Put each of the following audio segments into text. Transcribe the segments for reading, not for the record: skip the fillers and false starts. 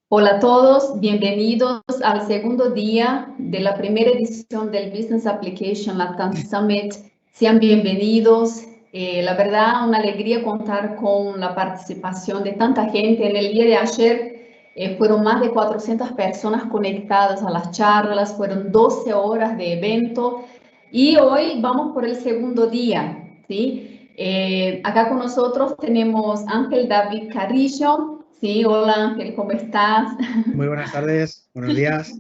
Hola a todos, bienvenidos al segundo día de la primera edición del Business Application Latam Summit. Sean bienvenidos. La verdad, una alegría contar con la participación de tanta gente. En el día de ayer fueron más de 400 personas conectadas a las charlas, fueron 12 horas de evento y hoy vamos por el segundo día, ¿sí? Acá con nosotros tenemos Ángel David Carrillo. Sí, hola Ángel, ¿cómo estás? Muy buenas tardes, buenos días.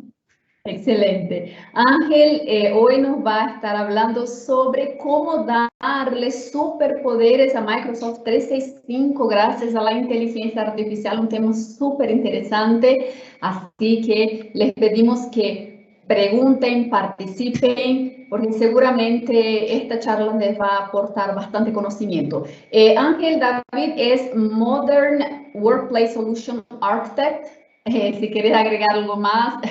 Excelente. Ángel hoy nos va a estar hablando sobre cómo darle superpoderes a Microsoft 365 gracias a la inteligencia artificial, un tema súper interesante. Así que les pedimos que pregunten, participen, porque seguramente esta charla les va a aportar bastante conocimiento. Ángel David es Modern Workplace Solution Architect. Si quieres agregar algo más,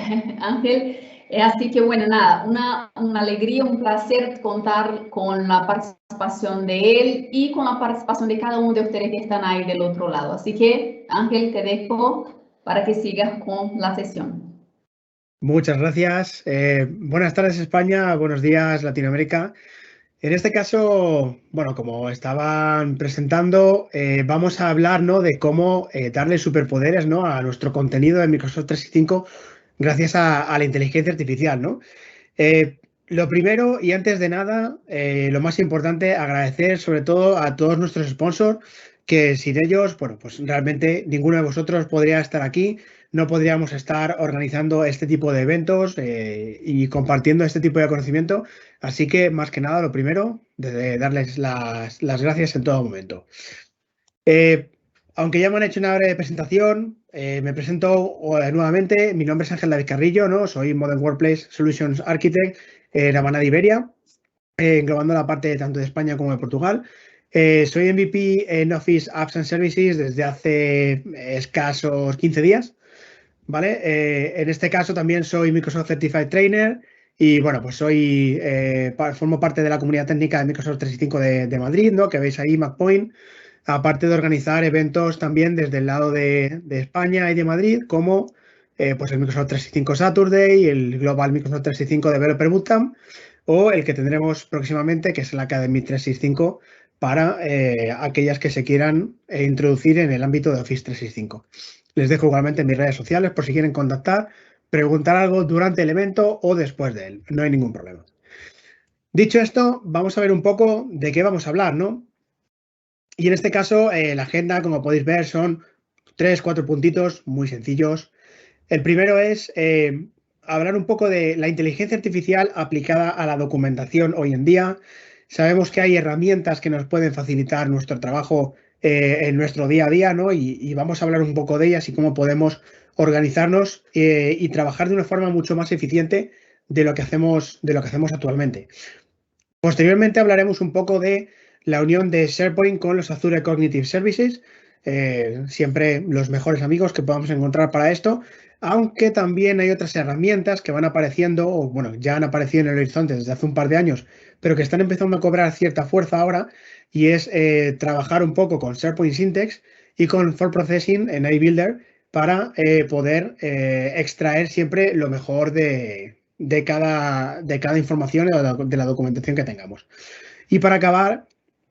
Ángel. Así que bueno, nada, una alegría, un placer contar con la participación de él y con la participación de cada uno de ustedes que están ahí del otro lado. Así que, Ángel, te dejo para que sigas con la sesión. Muchas gracias. Buenas tardes España, buenos días Latinoamérica. En este caso, bueno, como estaban presentando, vamos a hablar, ¿no?, de cómo darle superpoderes, ¿no?, a nuestro contenido de Microsoft 365 gracias a la inteligencia artificial, ¿no? Lo primero y antes de nada, lo más importante, agradecer sobre todo a todos nuestros sponsors, que sin ellos, bueno, pues realmente ninguno de vosotros podría estar aquí, no podríamos estar organizando este tipo de eventos y compartiendo este tipo de conocimiento. Así que, más que nada, lo primero, de darles las gracias en todo momento. Aunque ya me han hecho una breve presentación, me presento nuevamente. Mi nombre es Ángel David Carrillo, ¿no? Soy Modern Workplace Solutions Architect en Habana de Iberia, englobando la parte tanto de España como de Portugal. Soy MVP en Office Apps and Services desde hace escasos 15 días, ¿vale? En este caso también soy Microsoft Certified Trainer y, bueno, pues formo parte de la comunidad técnica de Microsoft 365 de Madrid, ¿no?, que veis ahí, MacPoint. Aparte de organizar eventos también desde el lado de España y de Madrid, como pues el Microsoft 365 Saturday, el Global Microsoft 365 Developer Bootcamp o el que tendremos próximamente, que es el Academy 365, para aquellas que se quieran introducir en el ámbito de Office 365. Les dejo igualmente en mis redes sociales por si quieren contactar, preguntar algo durante el evento o después de él. No hay ningún problema. Dicho esto, vamos a ver un poco de qué vamos a hablar, ¿no? Y en este caso, la agenda, como podéis ver, son 3-4 puntitos muy sencillos. El primero es hablar un poco de la inteligencia artificial aplicada a la documentación hoy en día. Sabemos que hay herramientas que nos pueden facilitar nuestro trabajo en nuestro día a día, ¿no? Y vamos a hablar un poco de ellas y cómo podemos organizarnos y trabajar de una forma mucho más eficiente de lo que hacemos actualmente. Posteriormente hablaremos un poco de la unión de SharePoint con los Azure Cognitive Services, siempre los mejores amigos que podamos encontrar para esto, aunque también hay otras herramientas que van apareciendo, o bueno, ya han aparecido en el horizonte desde hace un par de años, pero que están empezando a cobrar cierta fuerza ahora, y es trabajar un poco con SharePoint Syntex y con For Processing en iBuilder para poder extraer siempre lo mejor de cada información de la documentación que tengamos. Y para acabar,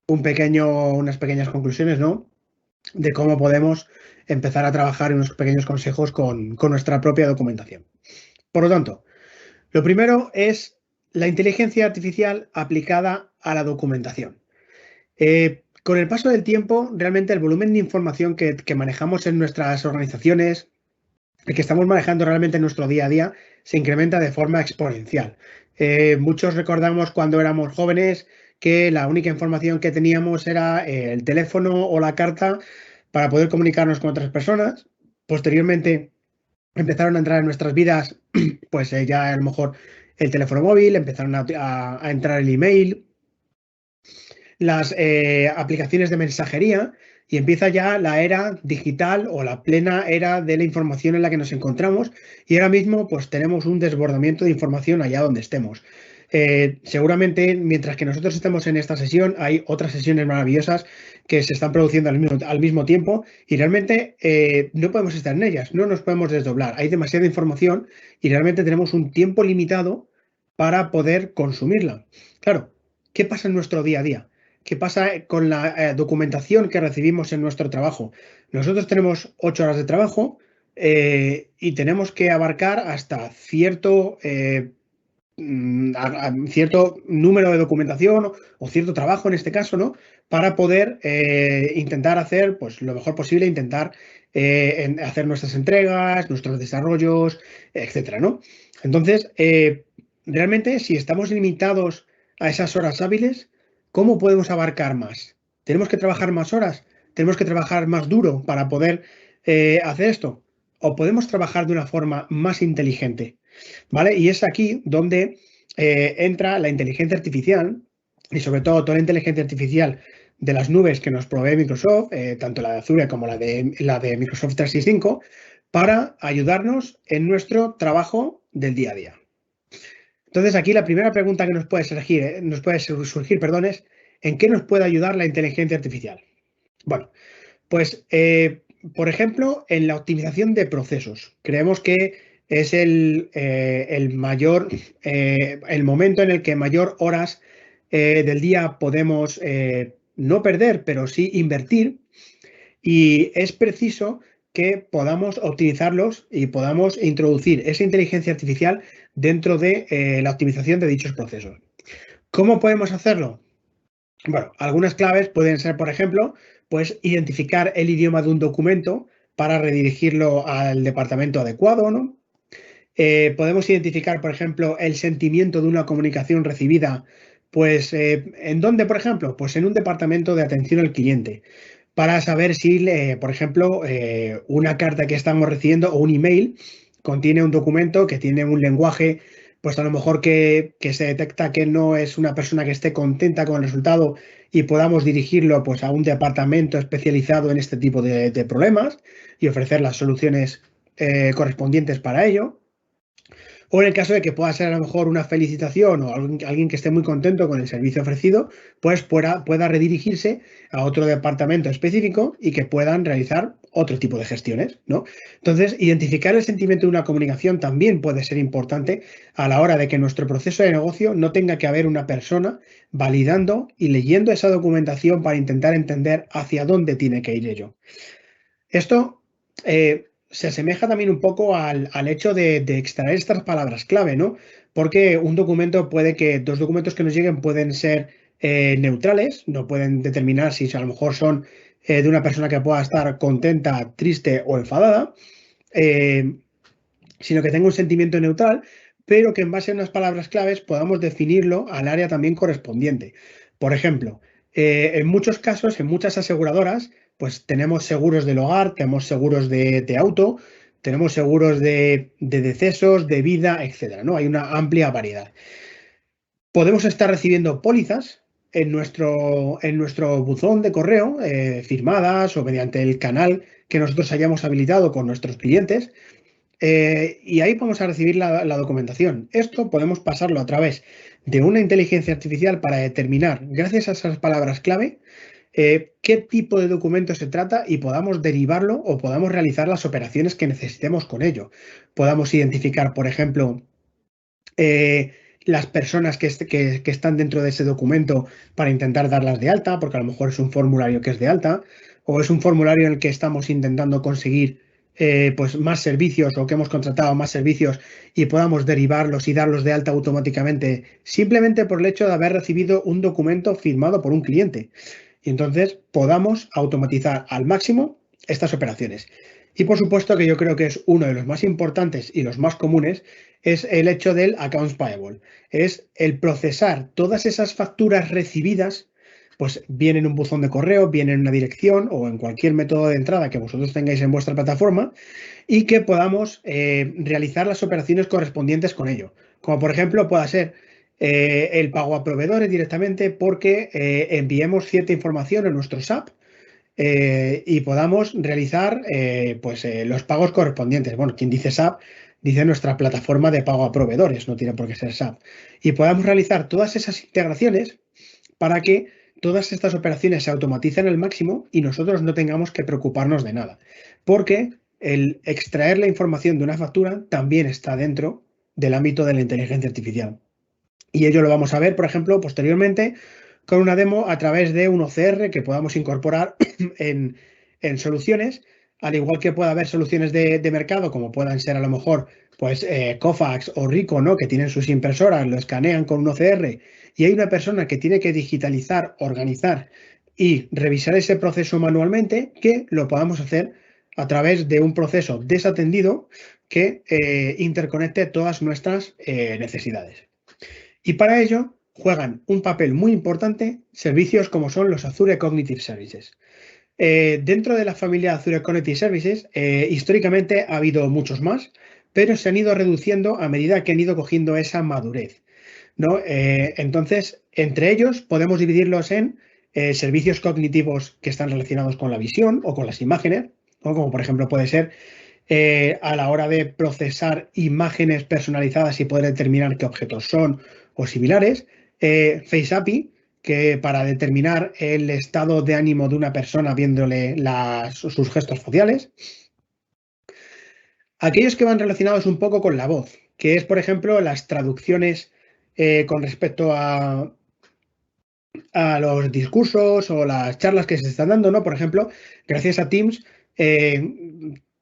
unas pequeñas conclusiones, ¿no?, de cómo podemos empezar a trabajar en unos pequeños consejos con nuestra propia documentación. Por lo tanto, lo primero es la inteligencia artificial aplicada a la documentación. Con el paso del tiempo, realmente el volumen de información que manejamos en nuestras organizaciones, el que estamos manejando realmente en nuestro día a día, se incrementa de forma exponencial. Muchos recordamos cuando éramos jóvenes que la única información que teníamos era el teléfono o la carta para poder comunicarnos con otras personas. Posteriormente empezaron a entrar en nuestras vidas, pues ya a lo mejor el teléfono móvil, empezaron a entrar el email, las aplicaciones de mensajería, y empieza ya la era digital o la plena era de la información en la que nos encontramos, y ahora mismo pues tenemos un desbordamiento de información allá donde estemos. seguramente mientras que nosotros estemos en esta sesión hay otras sesiones maravillosas que se están produciendo al mismo tiempo y realmente no podemos estar en ellas, no nos podemos desdoblar. Hay demasiada información y realmente tenemos un tiempo limitado para poder consumirla. Claro, ¿qué pasa en nuestro día a día? ¿Qué pasa con la documentación que recibimos en nuestro trabajo? Nosotros tenemos 8 horas de trabajo y tenemos que abarcar hasta cierto cierto número de documentación o cierto trabajo en este caso, ¿no? Para poder intentar hacer pues, lo mejor posible, intentar hacer nuestras entregas, nuestros desarrollos, etcétera, ¿no? Entonces, realmente, si estamos limitados a esas horas hábiles, ¿cómo podemos abarcar más? ¿Tenemos que trabajar más horas? ¿Tenemos que trabajar más duro para poder hacer esto? ¿O podemos trabajar de una forma más inteligente? ¿Vale? Y es aquí donde entra la inteligencia artificial y sobre todo toda la inteligencia artificial de las nubes que nos provee Microsoft, tanto la de Azure como la de Microsoft 365, para ayudarnos en nuestro trabajo del día a día. Entonces, aquí la primera pregunta que nos puede surgir, perdón, es ¿en qué nos puede ayudar la inteligencia artificial? Bueno, pues, por ejemplo, en la optimización de procesos. Creemos que es el momento en el que mayor horas del día podemos no perder, pero sí invertir. Y es preciso que podamos optimizarlos y podamos introducir esa inteligencia artificial dentro de la optimización de dichos procesos. ¿Cómo podemos hacerlo? Bueno, algunas claves pueden ser, por ejemplo, pues identificar el idioma de un documento para redirigirlo al departamento adecuado, ¿no? Podemos identificar, por ejemplo, el sentimiento de una comunicación recibida, pues, ¿en dónde, por ejemplo? Pues en un departamento de atención al cliente, para saber si, por ejemplo, una carta que estamos recibiendo o un email contiene un documento que tiene un lenguaje, pues a lo mejor que se detecta que no es una persona que esté contenta con el resultado y podamos dirigirlo pues, a un departamento especializado en este tipo de problemas y ofrecer las soluciones correspondientes para ello. O en el caso de que pueda ser a lo mejor una felicitación o alguien que esté muy contento con el servicio ofrecido, pues pueda redirigirse a otro departamento específico y que puedan realizar otro tipo de gestiones, ¿no? Entonces, identificar el sentimiento de una comunicación también puede ser importante a la hora de que nuestro proceso de negocio no tenga que haber una persona validando y leyendo esa documentación para intentar entender hacia dónde tiene que ir ello. Esto se asemeja también un poco al hecho de extraer estas palabras clave, ¿no? Porque un documento dos documentos que nos lleguen pueden ser neutrales, no pueden determinar si a lo mejor son de una persona que pueda estar contenta, triste o enfadada, sino que tenga un sentimiento neutral, pero que en base a unas palabras claves podamos definirlo al área también correspondiente. Por ejemplo, en muchos casos, en muchas aseguradoras, pues tenemos seguros del hogar, tenemos seguros de auto, tenemos seguros de decesos, de vida, etcétera, ¿no? Hay una amplia variedad. Podemos estar recibiendo pólizas en nuestro buzón de correo, firmadas o mediante el canal que nosotros hayamos habilitado con nuestros clientes. Y ahí vamos a recibir la documentación. Esto podemos pasarlo a través de una inteligencia artificial para determinar, gracias a esas palabras clave, qué tipo de documento se trata y podamos derivarlo o podamos realizar las operaciones que necesitemos con ello. Podamos identificar, por ejemplo, las personas que están dentro de ese documento para intentar darlas de alta, porque a lo mejor es un formulario que es de alta o es un formulario en el que estamos intentando conseguir pues más servicios o que hemos contratado más servicios y podamos derivarlos y darlos de alta automáticamente simplemente por el hecho de haber recibido un documento firmado por un cliente. Y entonces podamos automatizar al máximo estas operaciones. Y por supuesto que yo creo que es uno de los más importantes y los más comunes es el hecho del accounts payable. Es el procesar todas esas facturas recibidas, pues bien en un buzón de correo, bien en una dirección o en cualquier método de entrada que vosotros tengáis en vuestra plataforma y que podamos realizar las operaciones correspondientes con ello. Como por ejemplo pueda ser el pago a proveedores directamente porque enviemos cierta información a nuestro SAP y podamos realizar los pagos correspondientes. Bueno, quien dice SAP dice nuestra plataforma de pago a proveedores, no tiene por qué ser SAP. Y podamos realizar todas esas integraciones para que todas estas operaciones se automaticen al máximo y nosotros no tengamos que preocuparnos de nada. Porque el extraer la información de una factura también está dentro del ámbito de la inteligencia artificial. Y ello lo vamos a ver, por ejemplo, posteriormente con una demo a través de un OCR que podamos incorporar en soluciones, al igual que pueda haber soluciones de mercado, como puedan ser a lo mejor pues Kofax o Rico, ¿no? Que tienen sus impresoras, lo escanean con un OCR y hay una persona que tiene que digitalizar, organizar y revisar ese proceso manualmente, que lo podamos hacer a través de un proceso desatendido que interconecte todas nuestras necesidades. Y para ello juegan un papel muy importante servicios como son los Azure Cognitive Services. Dentro de la familia Azure Cognitive Services, históricamente ha habido muchos más, pero se han ido reduciendo a medida que han ido cogiendo esa madurez, ¿no? Entonces, entre ellos podemos dividirlos en servicios cognitivos que están relacionados con la visión o con las imágenes, ¿no? Como por ejemplo puede ser a la hora de procesar imágenes personalizadas y poder determinar qué objetos son o similares. Face API, que para determinar el estado de ánimo de una persona viéndole sus gestos faciales. Aquellos que van relacionados un poco con la voz, que es, por ejemplo, las traducciones con respecto a los discursos o las charlas que se están dando, ¿no? Por ejemplo, gracias a Teams,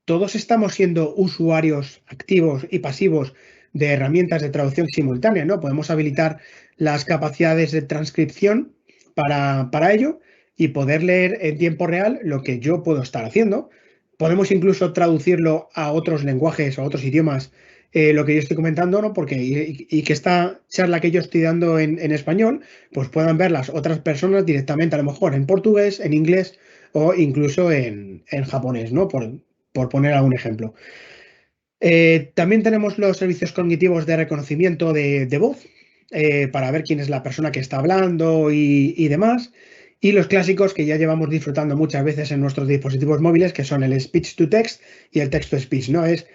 todos estamos siendo usuarios activos y pasivos de herramientas de traducción simultánea, ¿no? Podemos habilitar las capacidades de transcripción para ello y poder leer en tiempo real lo que yo puedo estar haciendo. Podemos incluso traducirlo a otros lenguajes o a otros idiomas, lo que yo estoy comentando, ¿no? Porque y que esta charla que yo estoy dando en español, pues puedan ver las otras personas directamente, a lo mejor en portugués, en inglés o incluso en japonés, ¿no? Por poner algún ejemplo. También tenemos los servicios cognitivos de reconocimiento de voz, para ver quién es la persona que está hablando y demás. Y los clásicos que ya llevamos disfrutando muchas veces en nuestros dispositivos móviles, que son el speech to text y el text to speech, ¿no? Es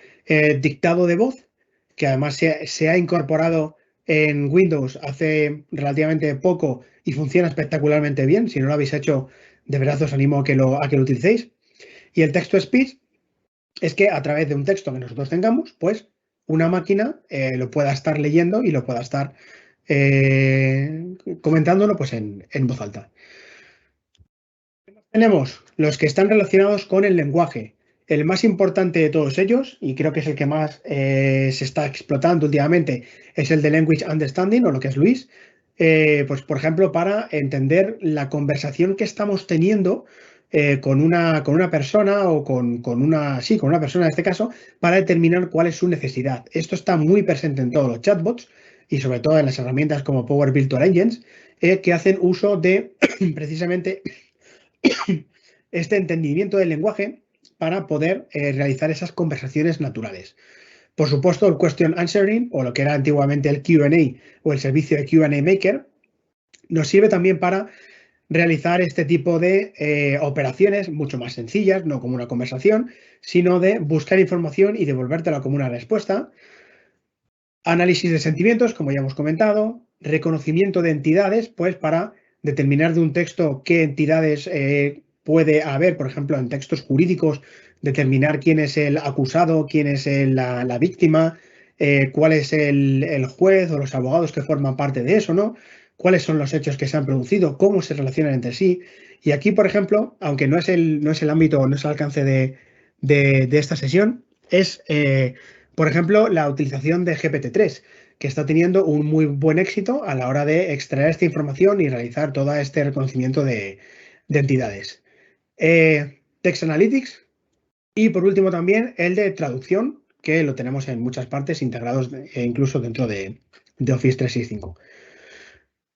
dictado de voz, que además se ha incorporado en Windows hace relativamente poco y funciona espectacularmente bien. Si no lo habéis hecho, de verdad os animo a que lo utilicéis. Y el text to speech es que a través de un texto que nosotros tengamos, pues una máquina lo pueda estar leyendo y lo pueda estar comentándolo pues en voz alta. Tenemos los que están relacionados con el lenguaje. El más importante de todos ellos, y creo que es el que más se está explotando últimamente, es el de Language Understanding, o lo que es Luis. Pues, por ejemplo, para entender la conversación que estamos teniendo con una persona o con una persona en este caso, para determinar cuál es su necesidad. Esto está muy presente en todos los chatbots y sobre todo en las herramientas como Power Virtual Engines, que hacen uso de precisamente este entendimiento del lenguaje para poder realizar esas conversaciones naturales. Por supuesto, el Question Answering, o lo que era antiguamente el Q&A o el servicio de Q&A Maker, nos sirve también para realizar este tipo de operaciones mucho más sencillas, no como una conversación, sino de buscar información y devolvértela como una respuesta. Análisis de sentimientos, como ya hemos comentado. Reconocimiento de entidades, pues para determinar de un texto qué entidades puede haber, por ejemplo, en textos jurídicos, determinar quién es el acusado, quién es la víctima, cuál es el juez o los abogados que forman parte de eso, ¿no? Cuáles son los hechos que se han producido, cómo se relacionan entre sí. Y aquí, por ejemplo, aunque no es el ámbito, no es el alcance de esta sesión, es, por ejemplo, la utilización de GPT-3, que está teniendo un muy buen éxito a la hora de extraer esta información y realizar todo este reconocimiento de entidades. Text Analytics y, por último, también el de traducción, que lo tenemos en muchas partes integrados incluso dentro de Office 365.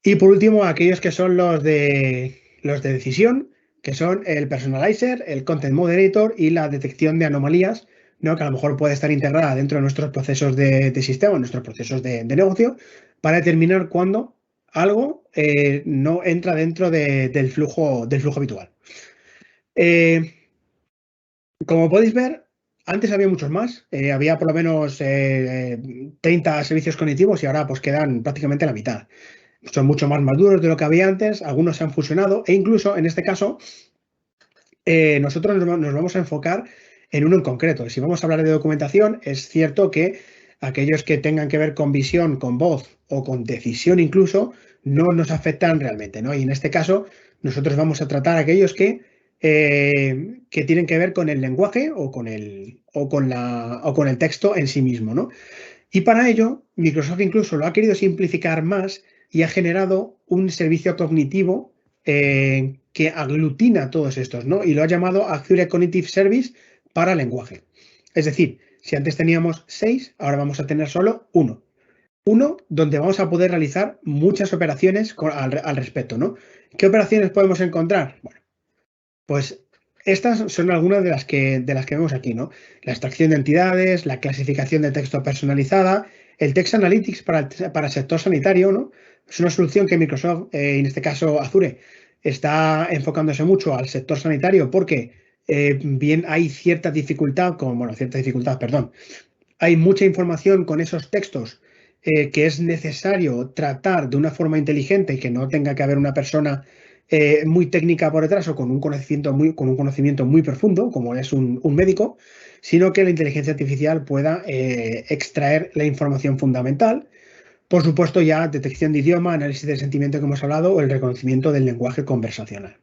Y, por último, aquellos que son los de decisión, que son el Personalizer, el Content Moderator y la detección de anomalías, ¿no? Que a lo mejor puede estar integrada dentro de nuestros procesos de sistema, nuestros procesos de negocio, para determinar cuándo algo no entra dentro del flujo habitual. Como podéis ver, Antes había muchos más, había por lo menos 30 servicios cognitivos y ahora pues quedan prácticamente la mitad. Son mucho más maduros de lo que había antes, algunos se han fusionado e incluso en este caso nosotros nos vamos a enfocar en uno en concreto. Si vamos a hablar de documentación, es cierto que aquellos que tengan que ver con visión, con voz o con decisión incluso, no nos afectan realmente, ¿no? Y en este caso, nosotros vamos a tratar aquellos que tienen que ver con el lenguaje o con el texto en sí mismo, ¿no? Y para ello, Microsoft incluso lo ha querido simplificar más y ha generado un servicio cognitivo que aglutina todos estos, ¿no? Y lo ha llamado Azure Cognitive Service para lenguaje. Es decir, si antes teníamos 6, ahora vamos a tener solo uno. Uno donde vamos a poder realizar muchas operaciones al respecto, ¿no? ¿Qué operaciones podemos encontrar? Bueno, pues estas son algunas de las que vemos aquí, ¿no? La extracción de entidades, la clasificación de texto personalizada, el Text Analytics para el sector sanitario, ¿no? Es una solución que Microsoft, en este caso Azure, está enfocándose mucho al sector sanitario porque bien hay hay mucha información con esos textos que es necesario tratar de una forma inteligente y que no tenga que haber una persona muy técnica por detrás o con un conocimiento muy profundo, como es un médico, sino que la inteligencia artificial pueda extraer la información fundamental. Por supuesto, ya detección de idioma, análisis del sentimiento que hemos hablado o el reconocimiento del lenguaje conversacional.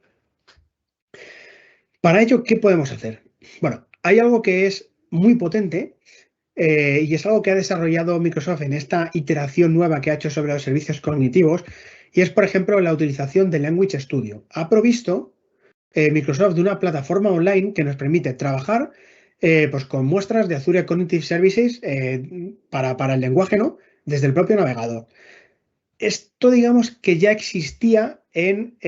Para ello, ¿qué podemos hacer? Bueno, hay algo que es muy potente y es algo que ha desarrollado Microsoft en esta iteración nueva que ha hecho sobre los servicios cognitivos, y es, por ejemplo, la utilización de Language Studio. Ha provisto Microsoft de una plataforma online que nos permite trabajar pues con muestras de Azure Cognitive Services para el lenguaje, ¿no? Desde el propio navegador. Esto, digamos, que ya existía en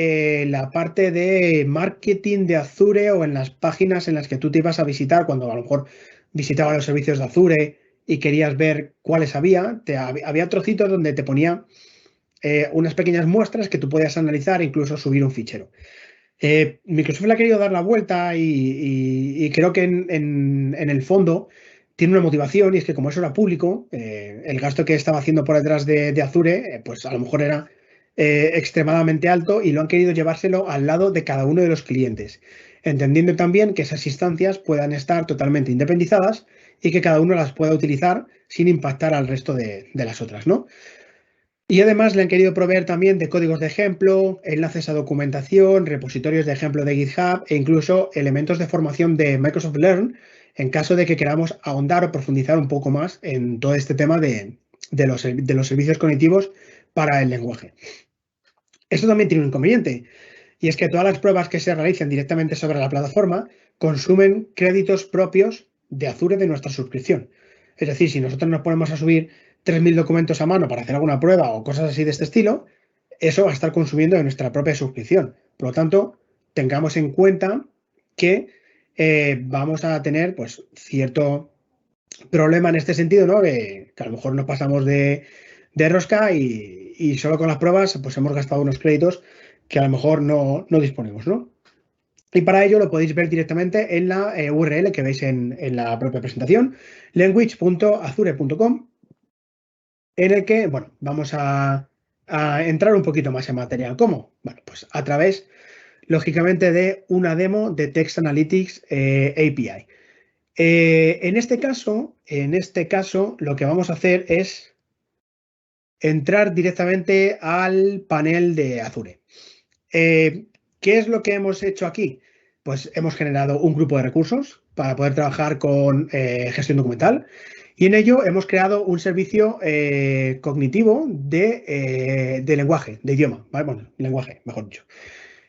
la parte de marketing de Azure o en las páginas en las que tú te ibas a visitar cuando a lo mejor visitabas los servicios de Azure y querías ver cuáles había trocitos donde te ponía unas pequeñas muestras que tú podías analizar e incluso subir un fichero. Microsoft le ha querido dar la vuelta y creo que en el fondo tiene una motivación, y es que como eso era público, el gasto que estaba haciendo por detrás de Azure, pues a lo mejor era extremadamente alto, y lo han querido llevárselo al lado de cada uno de los clientes, entendiendo también que esas instancias puedan estar totalmente independizadas y que cada uno las pueda utilizar sin impactar al resto de las otras, ¿no? Y además le han querido proveer también de códigos de ejemplo, enlaces a documentación, repositorios de ejemplo de GitHub e incluso elementos de formación de Microsoft Learn en caso de que queramos ahondar o profundizar un poco más en todo este tema de los servicios cognitivos para el lenguaje. Esto también tiene un inconveniente, y es que todas las pruebas que se realicen directamente sobre la plataforma consumen créditos propios de Azure de nuestra suscripción. Es decir, si nosotros nos ponemos a subir 3.000 documentos a mano para hacer alguna prueba o cosas así de este estilo, eso va a estar consumiendo de nuestra propia suscripción. Por lo tanto, tengamos en cuenta que vamos a tener pues cierto problema en este sentido, ¿no? Que a lo mejor nos pasamos de rosca y solo con las pruebas pues hemos gastado unos créditos que a lo mejor no disponemos, ¿no? Y para ello lo podéis ver directamente en la URL que veis en la propia presentación, language.azure.com, en el que, bueno, vamos a entrar un poquito más en materia. ¿Cómo? Bueno, pues a través, lógicamente, de una demo de Text Analytics API. En este caso, lo que vamos a hacer es entrar directamente al panel de Azure. ¿Qué es lo que hemos hecho aquí? Pues hemos generado un grupo de recursos para poder trabajar con gestión documental, y en ello hemos creado un servicio cognitivo de lenguaje, de idioma, ¿vale? Bueno, lenguaje, mejor dicho,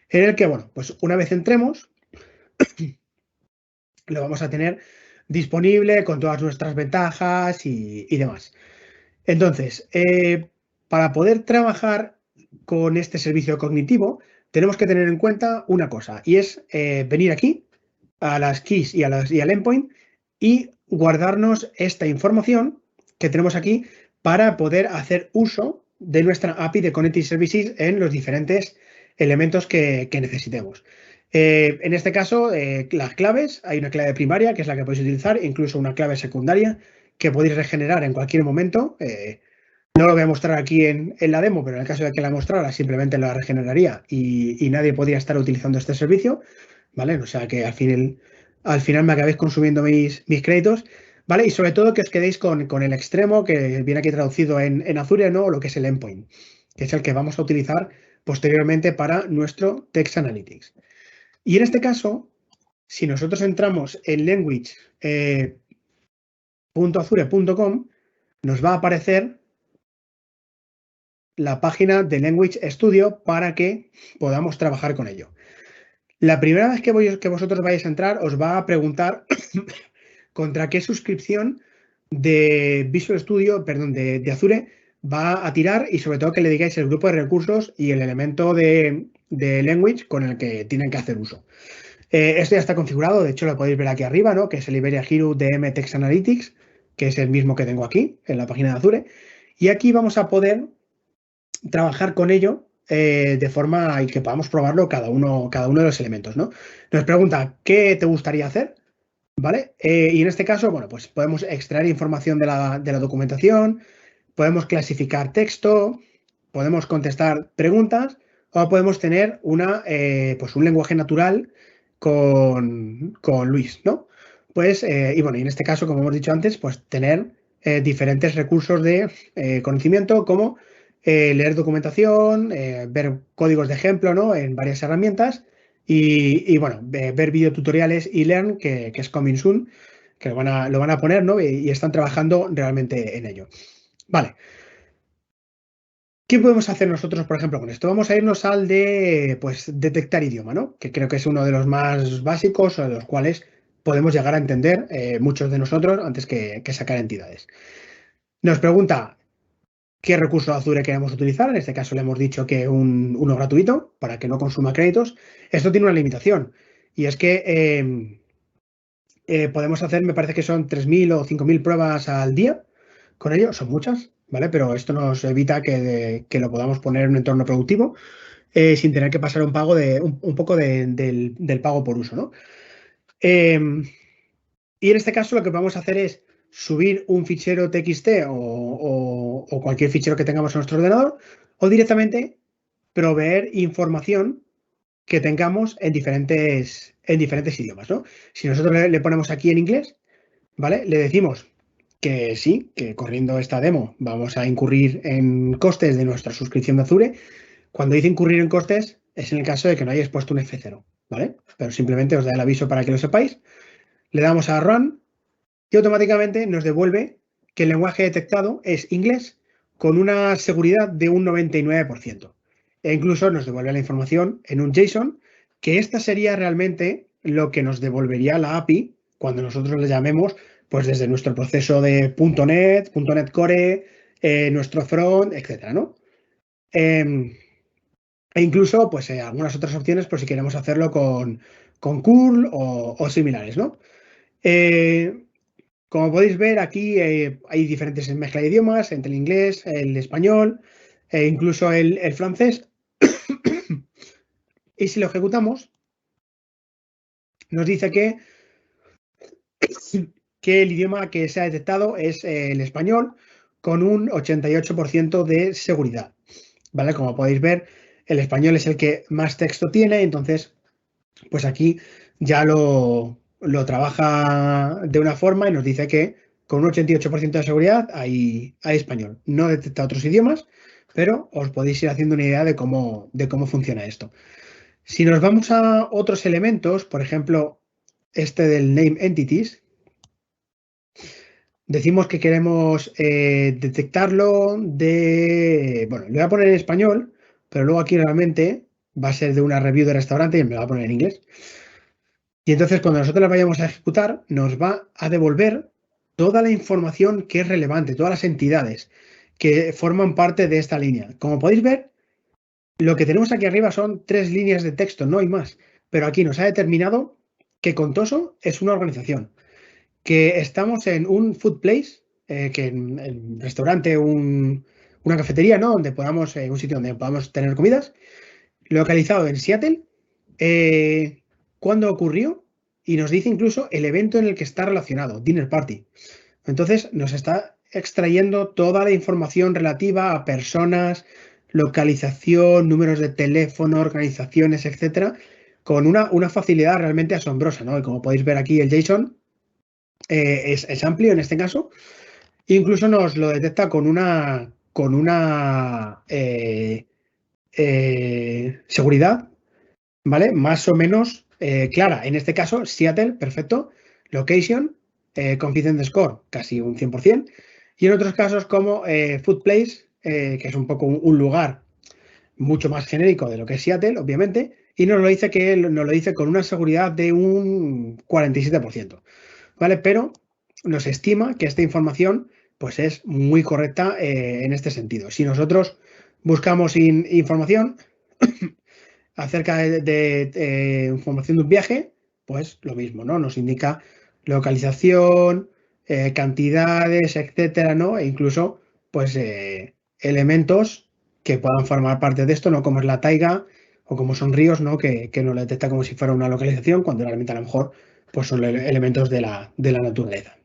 en el que, bueno, pues una vez entremos, lo vamos a tener disponible con todas nuestras ventajas y demás. Entonces, para poder trabajar con este servicio cognitivo, tenemos que tener en cuenta una cosa, y es venir aquí a las keys y al endpoint y guardarnos esta información que tenemos aquí para poder hacer uso de nuestra API de Cognitive Services en los diferentes elementos que necesitemos. En este caso, las claves, hay una clave primaria que es la que podéis utilizar, incluso una clave secundaria que podéis regenerar en cualquier momento. No lo voy a mostrar aquí en la demo, pero en el caso de que la mostrara, simplemente la regeneraría y nadie podría estar utilizando este servicio, ¿vale? O sea que al final me acabéis consumiendo mis créditos, ¿vale? Y sobre todo que os quedéis con el extremo que viene aquí traducido en Azure, ¿no? Lo que es el endpoint, que es el que vamos a utilizar posteriormente para nuestro Text Analytics. Y en este caso, si nosotros entramos en language.azure.com, nos va a aparecer la página de Language Studio para que podamos trabajar con ello. La primera vez que vosotros vais a entrar, os va a preguntar contra qué suscripción de Visual Studio, perdón, de Azure va a tirar y sobre todo que le digáis el grupo de recursos y el elemento de Language con el que tienen que hacer uso. Esto ya está configurado, de hecho lo podéis ver aquí arriba, ¿no? Que es el Iberia Hero DM Text Analytics, que es el mismo que tengo aquí en la página de Azure. Y aquí vamos a poder trabajar con ello de forma y que podamos probarlo cada uno de los elementos, ¿no? Nos pregunta, ¿qué te gustaría hacer? ¿Vale? Y en este caso, bueno, pues podemos extraer información de la documentación, podemos clasificar texto, podemos contestar preguntas o podemos tener pues un lenguaje natural con Luis, ¿no? Pues, y bueno, y en este caso, como hemos dicho antes, pues tener diferentes recursos de conocimiento como leer documentación, ver códigos de ejemplo, ¿no? En varias herramientas y bueno, ver videotutoriales y Learn, que es coming soon, que lo van a poner, ¿no? Y están trabajando realmente en ello. Vale. ¿Qué podemos hacer nosotros, por ejemplo, con esto? Vamos a irnos al de, pues, detectar idioma, ¿no? Que creo que es uno de los más básicos o de los cuales podemos llegar a entender muchos de nosotros antes que sacar entidades. Nos pregunta qué recurso de Azure queremos utilizar. En este caso le hemos dicho que uno gratuito para que no consuma créditos. Esto tiene una limitación y es que podemos hacer, me parece que son 3.000 o 5.000 pruebas al día con ello. Son muchas, ¿vale? Pero esto nos evita que lo podamos poner en un entorno productivo sin tener que pasar un pago un poco del pago por uso, ¿no? Y en este caso lo que vamos a hacer es subir un fichero TXT o cualquier fichero que tengamos en nuestro ordenador o directamente proveer información que tengamos en diferentes idiomas, ¿no? Si nosotros le ponemos aquí en inglés, ¿vale? Le decimos que sí, que corriendo esta demo vamos a incurrir en costes de nuestra suscripción de Azure. Cuando dice incurrir en costes es en el caso de que no hayáis puesto un F0, ¿vale? Pero simplemente os da el aviso para que lo sepáis. Le damos a Run y automáticamente nos devuelve que el lenguaje detectado es inglés con una seguridad de un 99%. E incluso nos devuelve la información en un JSON, que esta sería realmente lo que nos devolvería la API cuando nosotros le llamemos pues desde nuestro proceso de .NET Core, nuestro front, etcétera, ¿no? E incluso pues algunas otras opciones por si queremos hacerlo con curl o similares, ¿no? Como podéis ver, aquí hay diferentes mezclas de idiomas, entre el inglés, el español e incluso el francés. Y si lo ejecutamos, nos dice que el idioma que se ha detectado es el español con un 88% de seguridad. ¿Vale? Como podéis ver, el español es el que más texto tiene, entonces, pues aquí ya lo trabaja de una forma y nos dice que con un 88% de seguridad hay español. No detecta otros idiomas, pero os podéis ir haciendo una idea de cómo funciona esto. Si nos vamos a otros elementos, por ejemplo, este del name entities, decimos que queremos detectarlo bueno, le voy a poner en español, pero luego aquí realmente va a ser de una review de restaurante y me lo va a poner en inglés. Y entonces cuando nosotros la vayamos a ejecutar, nos va a devolver toda la información que es relevante, todas las entidades que forman parte de esta línea. Como podéis ver, lo que tenemos aquí arriba son 3 líneas de texto, no hay más. Pero aquí nos ha determinado que Contoso es una organización, que estamos en un food place, que en restaurante, una cafetería, ¿no? Donde podamos, un sitio donde podamos tener comidas, localizado en Seattle, cuándo ocurrió y nos dice incluso el evento en el que está relacionado, dinner party. Entonces nos está extrayendo toda la información relativa a personas, localización, números de teléfono, organizaciones, etcétera, con una facilidad realmente asombrosa, ¿no? Y como podéis ver aquí, el JSON es amplio en este caso. Incluso nos lo detecta con una seguridad, ¿vale? Más o menos clara. En este caso, Seattle, perfecto. Location, confidence score, casi un 100%. Y en otros casos como Food Place, que es un poco un lugar mucho más genérico de lo que es Seattle, obviamente, y nos lo dice con una seguridad de un 47%, ¿vale? Pero nos estima que esta información pues es muy correcta en este sentido. Si nosotros buscamos información acerca de información de un viaje, pues lo mismo, ¿no? Nos indica localización, cantidades, etcétera, ¿no? E incluso, pues, elementos que puedan formar parte de esto, ¿no? Como es la taiga o como son ríos, ¿no? Que nos lo detecta como si fuera una localización, cuando realmente a lo mejor pues son elementos de la naturaleza.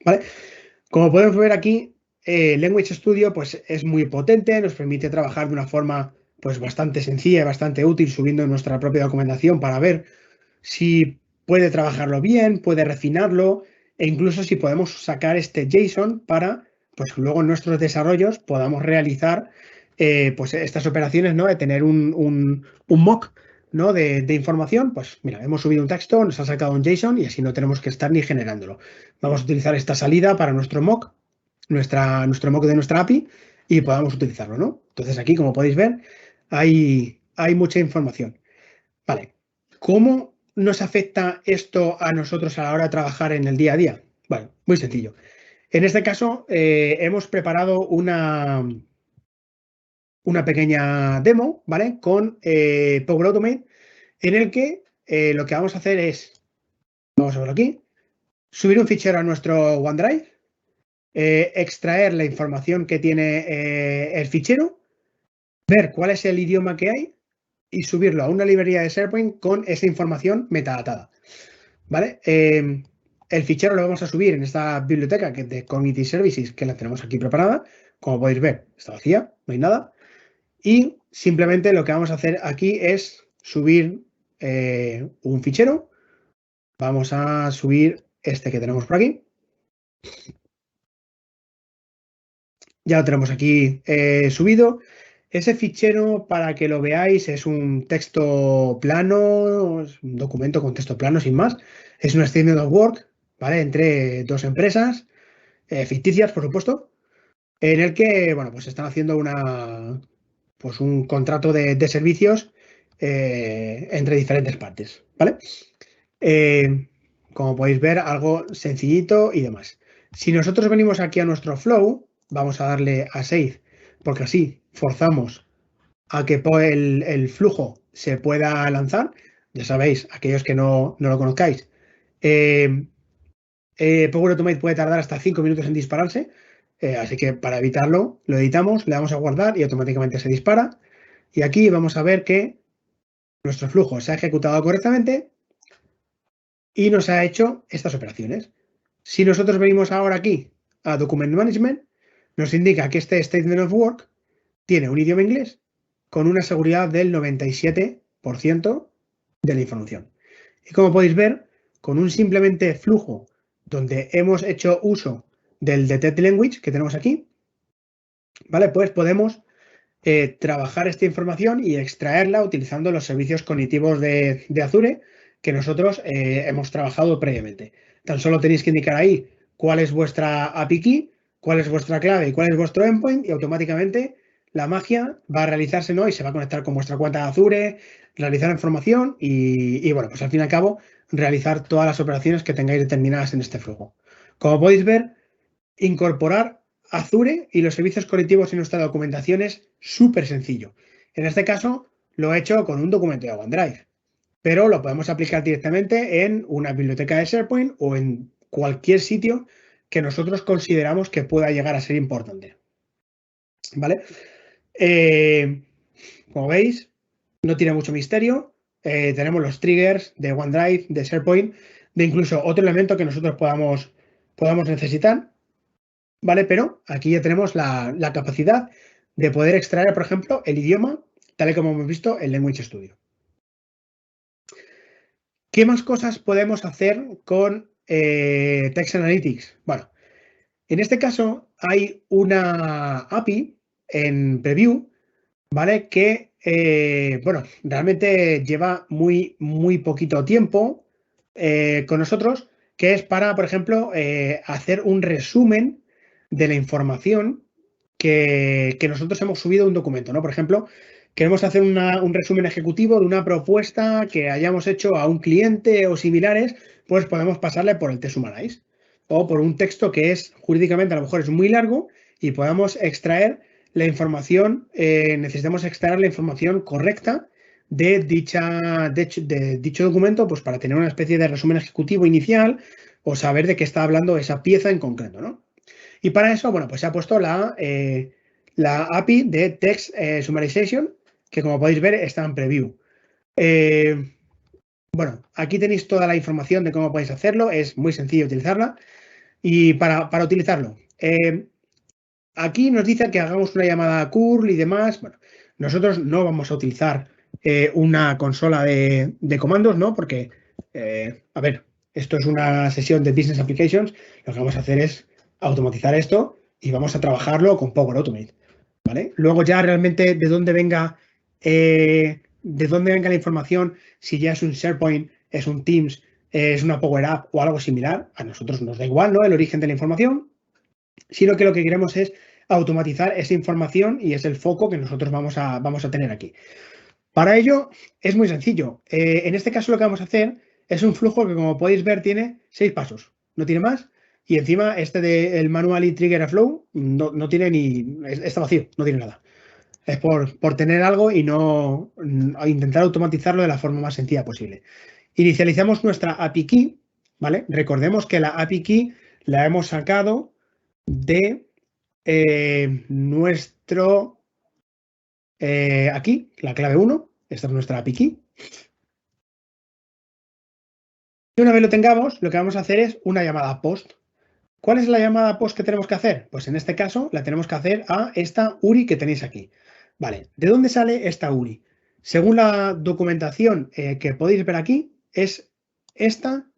¿Vale? Como podemos ver aquí, Language Studio pues, es muy potente, nos permite trabajar de una forma pues, bastante sencilla y bastante útil, subiendo nuestra propia documentación para ver si puede trabajarlo bien, puede refinarlo, e incluso si podemos sacar este JSON para pues, luego en nuestros desarrollos podamos realizar pues, estas operaciones, ¿no? De tener un mock, ¿no? de información. Pues mira, hemos subido un texto, nos ha sacado un JSON y así no tenemos que estar ni generándolo. Vamos a utilizar esta salida para nuestro mock, nuestro mock de nuestra API, y podamos utilizarlo, ¿no? Entonces aquí, como podéis ver, hay mucha información. Vale, ¿cómo nos afecta esto a nosotros a la hora de trabajar en el día a día? Bueno, muy sencillo. En este caso, hemos preparado una pequeña demo, ¿vale? Con Power Automate, en el que lo que vamos a hacer es, vamos a verlo aquí, subir un fichero a nuestro OneDrive, extraer la información que tiene el fichero, ver cuál es el idioma que hay y subirlo a una librería de SharePoint con esa información metadatada. ¿Vale? El fichero lo vamos a subir en esta biblioteca que de Cognitive Services, que la tenemos aquí preparada. Como podéis ver, está vacía, no hay nada. Y simplemente lo que vamos a hacer aquí es subir un fichero. Vamos a subir este que tenemos por aquí. Ya lo tenemos aquí subido. Ese fichero, para que lo veáis, es un texto plano, es un documento con texto plano sin más. Es un statement of work, ¿vale? Entre dos empresas ficticias, por supuesto, en el que, bueno, pues están haciendo un contrato de servicios entre diferentes partes, ¿vale? Como podéis ver, algo sencillito y demás. Si nosotros venimos aquí a nuestro flow, vamos a darle a Save, porque así forzamos a que el flujo se pueda lanzar. Ya sabéis, aquellos que no lo conozcáis, Power Automate puede tardar hasta 5 minutos en dispararse, así que para evitarlo lo editamos, le damos a guardar y automáticamente se dispara. Y aquí vamos a ver que nuestro flujo se ha ejecutado correctamente y nos ha hecho estas operaciones. Si nosotros venimos ahora aquí a Document Management, nos indica que este Statement of Work tiene un idioma inglés con una seguridad del 97% de la información. Y como podéis ver, con un simplemente flujo donde hemos hecho uso del Detect Language que tenemos aquí, ¿vale? Pues podemos trabajar esta información y extraerla utilizando los servicios cognitivos de Azure que nosotros hemos trabajado previamente. Tan solo tenéis que indicar ahí cuál es vuestra API key, cuál es vuestra clave y cuál es vuestro endpoint, y automáticamente la magia va a realizarse, ¿no? Y se va a conectar con vuestra cuenta de Azure, realizar información y bueno, pues al fin y al cabo realizar todas las operaciones que tengáis determinadas en este flujo. Como podéis ver, incorporar Azure y los servicios colectivos en nuestra documentación es súper sencillo. En este caso, lo he hecho con un documento de OneDrive, pero lo podemos aplicar directamente en una biblioteca de SharePoint o en cualquier sitio que nosotros consideramos que pueda llegar a ser importante. ¿Vale? Como veis, no tiene mucho misterio. tenemos los triggers de OneDrive, de SharePoint, de incluso otro elemento que nosotros podamos necesitar, ¿vale? Pero aquí ya tenemos la capacidad de poder extraer, por ejemplo, el idioma, tal y como hemos visto en Language Studio. ¿Qué más cosas podemos hacer con Text Analytics? Bueno, en este caso hay una API en Preview, ¿vale? Que, bueno, realmente lleva muy poquito tiempo con nosotros, que es para, por ejemplo, hacer un resumen de la información que nosotros hemos subido a un documento, ¿no? Por ejemplo, queremos hacer un resumen ejecutivo de una propuesta que hayamos hecho a un cliente o similares, pues podemos pasarle por el Test Summarize o por un texto que es jurídicamente a lo mejor es muy largo y podamos extraer la información, necesitamos extraer la información correcta de dicho documento, pues para tener una especie de resumen ejecutivo inicial o saber de qué está hablando esa pieza en concreto, ¿no? Y para eso, bueno, pues se ha puesto la API de Text Summarization, que como podéis ver está en preview. Bueno, aquí tenéis toda la información de cómo podéis hacerlo, es muy sencillo utilizarla. Y para utilizarlo, aquí nos dice que hagamos una llamada a curl y demás. Bueno, nosotros no vamos a utilizar una consola de comandos, ¿no? Porque, a ver, esto es una sesión de Business Applications. Lo que vamos a hacer es automatizar esto y vamos a trabajarlo con Power Automate, ¿vale? Luego ya realmente de dónde venga la información, si ya es un SharePoint, es un Teams, es una Power App o algo similar, a nosotros nos da igual, ¿no? El origen de la información, sino que lo que queremos es automatizar esa información y es el foco que nosotros vamos a tener aquí. Para ello es muy sencillo. En este caso lo que vamos a hacer es un flujo que, como podéis ver, tiene 6 pasos, no tiene más. Y encima este del manual y trigger a flow no tiene ni, está vacío, no tiene nada. Es por tener algo y no intentar automatizarlo de la forma más sencilla posible. Inicializamos nuestra API Key, ¿vale? Recordemos que la API Key la hemos sacado de nuestro, aquí, la clave 1, esta es nuestra API Key. Y una vez lo tengamos, lo que vamos a hacer es una llamada post. ¿Cuál es la llamada post que tenemos que hacer? Pues en este caso la tenemos que hacer a esta URI que tenéis aquí. Vale, ¿de dónde sale esta URI? Según la documentación que podéis ver aquí, es esta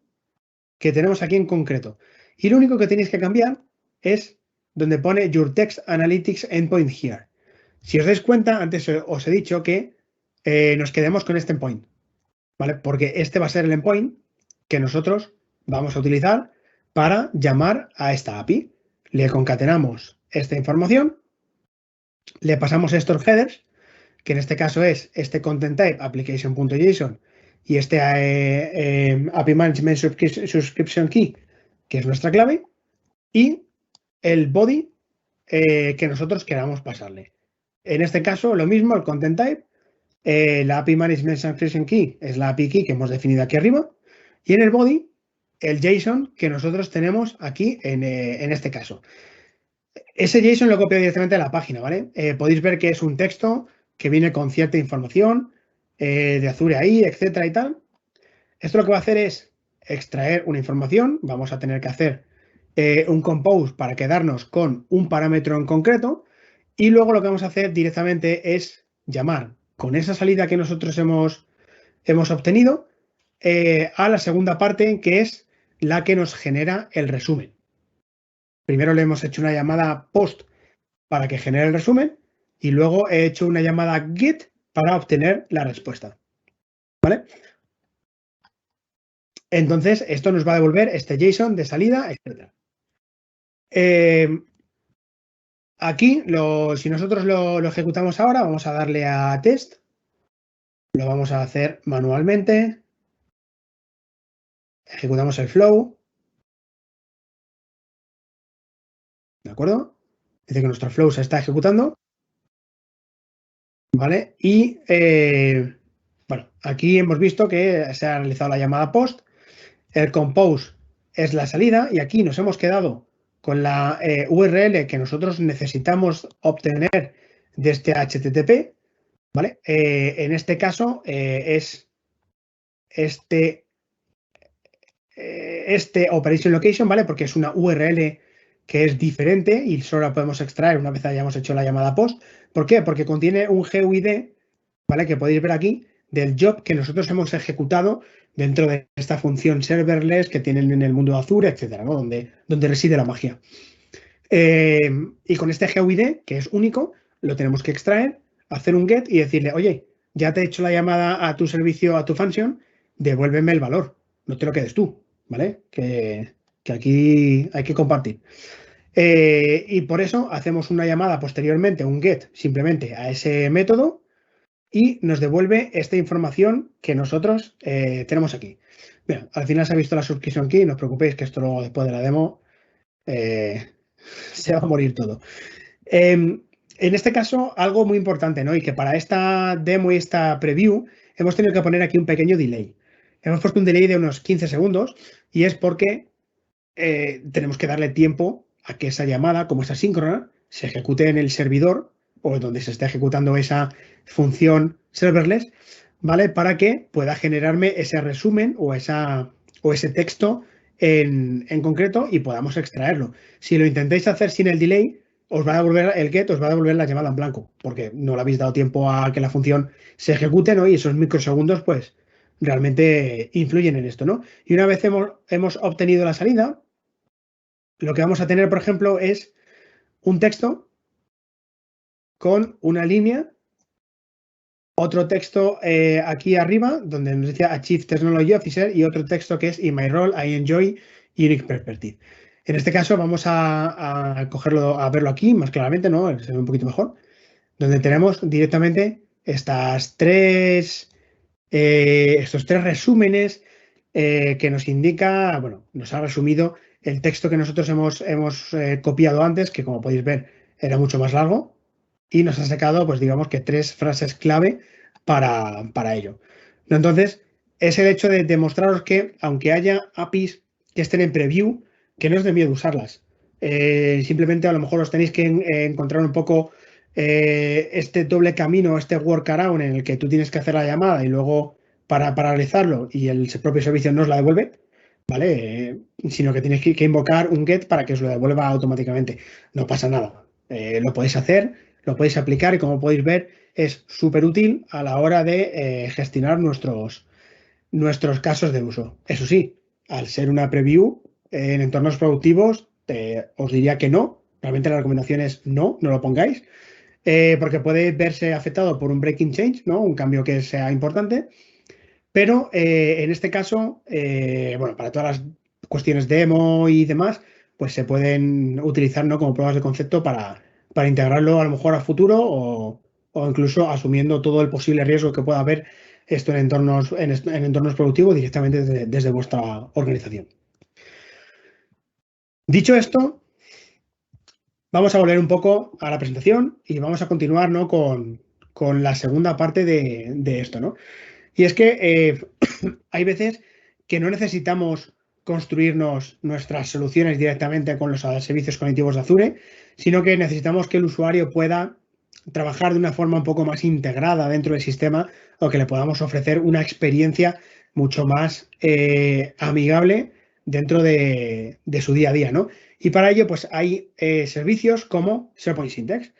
que tenemos aquí en concreto. Y lo único que tenéis que cambiar es donde pone Your Text Analytics Endpoint Here. Si os dais cuenta, antes os he dicho que nos quedemos con este endpoint, ¿vale? Porque este va a ser el endpoint que nosotros vamos a utilizar para llamar a esta API. Le concatenamos esta información, le pasamos estos headers, que en este caso es este content type application.json y este API Management Subscription Key, que es nuestra clave, y el body que nosotros queramos pasarle. En este caso, lo mismo, el content type, la API Management Subscription Key es la API Key que hemos definido aquí arriba, y en el body, el JSON que nosotros tenemos aquí en este caso. Ese JSON lo copio directamente a la página, ¿vale? Podéis ver que es un texto que viene con cierta información de Azure ahí, etcétera y tal. Esto lo que va a hacer es extraer una información. Vamos a tener que hacer un compose para quedarnos con un parámetro en concreto. Y luego lo que vamos a hacer directamente es llamar con esa salida que nosotros hemos obtenido a la segunda parte, que es la que nos genera el resumen. Primero le hemos hecho una llamada post para que genere el resumen y luego he hecho una llamada get para obtener la respuesta, ¿vale? Entonces, esto nos va a devolver este JSON de salida, etc. Aquí, si nosotros lo ejecutamos ahora, vamos a darle a test. Lo vamos a hacer manualmente. Ejecutamos el flow. ¿De acuerdo? Dice que nuestro flow se está ejecutando. ¿Vale? Y, bueno, aquí hemos visto que se ha realizado la llamada post. El compose es la salida y aquí nos hemos quedado con la URL que nosotros necesitamos obtener de este HTTP, ¿vale? En este caso es este operation location, ¿vale? Porque es una URL que es diferente y solo la podemos extraer una vez hayamos hecho la llamada post. ¿Por qué? Porque contiene un GUID, ¿vale? Que podéis ver aquí, del job que nosotros hemos ejecutado dentro de esta función serverless que tienen en el mundo de Azure, etcétera, ¿no? Donde reside la magia. Y con este GUID, que es único, lo tenemos que extraer, hacer un get y decirle, oye, ya te he hecho la llamada a tu servicio, a tu function, devuélveme el valor, no te lo quedes tú, ¿vale? Que aquí hay que compartir. Y por eso hacemos una llamada posteriormente, un get, simplemente a ese método y nos devuelve esta información que nosotros tenemos aquí. Mira, al final se ha visto la subscription key, no os preocupéis que esto luego después de la demo se va a morir todo. En este caso, algo muy importante, ¿no? Y que para esta demo y esta preview hemos tenido que poner aquí un pequeño delay. Hemos puesto un delay de unos 15 segundos y es porque tenemos que darle tiempo a que esa llamada, como es asíncrona, se ejecute en el servidor o donde se esté ejecutando esa función serverless, ¿vale? Para que pueda generarme ese resumen o ese texto en concreto y podamos extraerlo. Si lo intentáis hacer sin el delay, os va a devolver el get, os va a devolver la llamada en blanco, porque no le habéis dado tiempo a que la función se ejecute, ¿no? Y esos microsegundos, pues, realmente influyen en esto, ¿no? Y una vez hemos obtenido la salida, lo que vamos a tener, por ejemplo, es un texto con una línea, otro texto aquí arriba, donde nos decía a Chief Technology Officer, y otro texto que es In my role, I enjoy unique perspective. En este caso vamos a cogerlo, a verlo aquí más claramente, ¿no? Se ve un poquito mejor, donde tenemos directamente estos tres resúmenes que nos indica, bueno, nos ha resumido el texto que nosotros hemos copiado antes, que como podéis ver era mucho más largo, y nos ha sacado, pues digamos que 3 frases clave para ello. Entonces, es el hecho de demostraros que, aunque haya APIs que estén en preview, que no os dé miedo usarlas. Simplemente a lo mejor os tenéis que encontrar un poco este doble camino, este workaround en el que tú tienes que hacer la llamada y luego para realizarlo y el propio servicio no os la devuelve, ¿vale? Sino que tienes que invocar un get para que os lo devuelva automáticamente. No pasa nada. Lo podéis hacer, lo podéis aplicar y como podéis ver es súper útil a la hora de gestionar nuestros casos de uso. Eso sí, al ser una preview en entornos productivos, os diría que no. Realmente la recomendación es no lo pongáis, porque puede verse afectado por un breaking change, ¿no? Un cambio que sea importante. Pero en este caso, bueno, para todas las cuestiones demo y demás, pues se pueden utilizar, ¿no? Como pruebas de concepto para integrarlo a lo mejor a futuro o incluso asumiendo todo el posible riesgo que pueda haber esto en entornos productivos directamente desde vuestra organización. Dicho esto, vamos a volver un poco a la presentación y vamos a continuar, ¿no? con la segunda parte de esto, ¿no? Y es que hay veces que no necesitamos construirnos nuestras soluciones directamente con los servicios cognitivos de Azure, sino que necesitamos que el usuario pueda trabajar de una forma un poco más integrada dentro del sistema o que le podamos ofrecer una experiencia mucho más amigable dentro de su día a día, ¿no? Y para ello, pues hay servicios como SharePoint Syntax.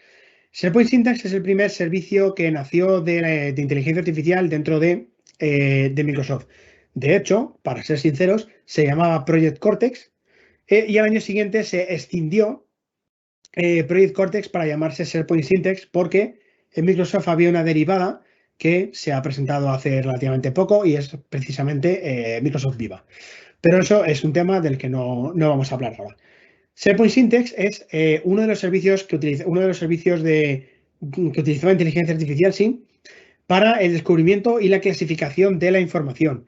SharePoint Syntax es el primer servicio que nació de inteligencia artificial dentro de Microsoft. De hecho, para ser sinceros, se llamaba Project Cortex y al año siguiente se escindió Project Cortex para llamarse SharePoint Syntax porque en Microsoft había una derivada que se ha presentado hace relativamente poco y es precisamente Microsoft Viva. Pero eso es un tema del que no vamos a hablar ahora. SharePoint Syntax es uno de los servicios que utilizaba inteligencia artificial, sí, para el descubrimiento y la clasificación de la información.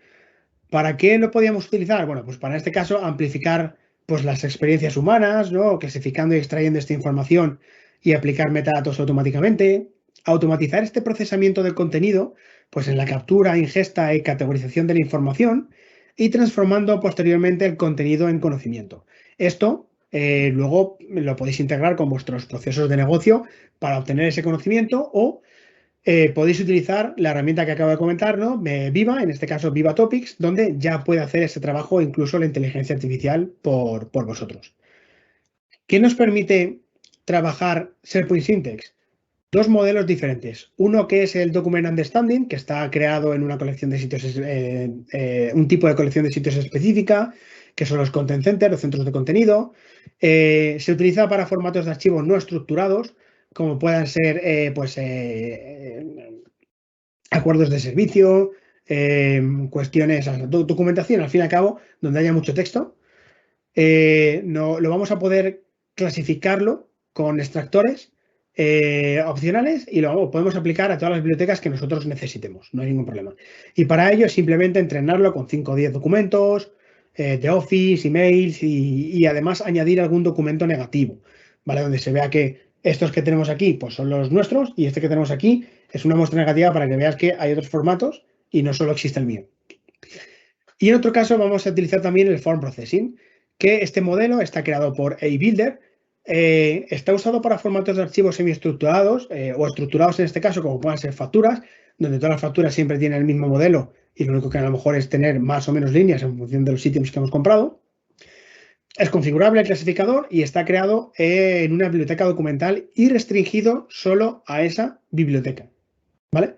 ¿Para qué lo podíamos utilizar? Bueno, pues para este caso amplificar pues, las experiencias humanas, ¿no? Clasificando y extrayendo esta información y aplicar metadatos automáticamente, automatizar este procesamiento del contenido, pues en la captura, ingesta y categorización de la información y transformando posteriormente el contenido en conocimiento. Esto luego lo podéis integrar con vuestros procesos de negocio para obtener ese conocimiento o podéis utilizar la herramienta que acabo de comentar, ¿no? Viva, en este caso Viva Topics, donde ya puede hacer ese trabajo incluso la inteligencia artificial por vosotros. ¿Qué nos permite trabajar SharePoint Syntax? Dos modelos diferentes. Uno que es el Document Understanding, que está creado en una colección de sitios, un tipo de colección de sitios específica, que son los Content Center, los centros de contenido. Se utiliza para formatos de archivos no estructurados, como puedan ser acuerdos de servicio, cuestiones, documentación, al fin y al cabo, donde haya mucho texto. No, lo vamos a poder clasificarlo con extractores opcionales y lo podemos aplicar a todas las bibliotecas que nosotros necesitemos, no hay ningún problema. Y para ello simplemente entrenarlo con 5 o 10 documentos de Office, emails y además añadir algún documento negativo, ¿vale? Donde se vea que estos que tenemos aquí pues son los nuestros y este que tenemos aquí es una muestra negativa para que veas que hay otros formatos y no solo existe el mío. Y en otro caso vamos a utilizar también el Form Processing, que este modelo está creado por A-Builder. Está usado para formatos de archivos semiestructurados o estructurados en este caso, como puedan ser facturas, donde todas las facturas siempre tienen el mismo modelo y lo único que a lo mejor es tener más o menos líneas en función de los ítems que hemos comprado. Es configurable el clasificador y está creado en una biblioteca documental y restringido solo a esa biblioteca, ¿vale?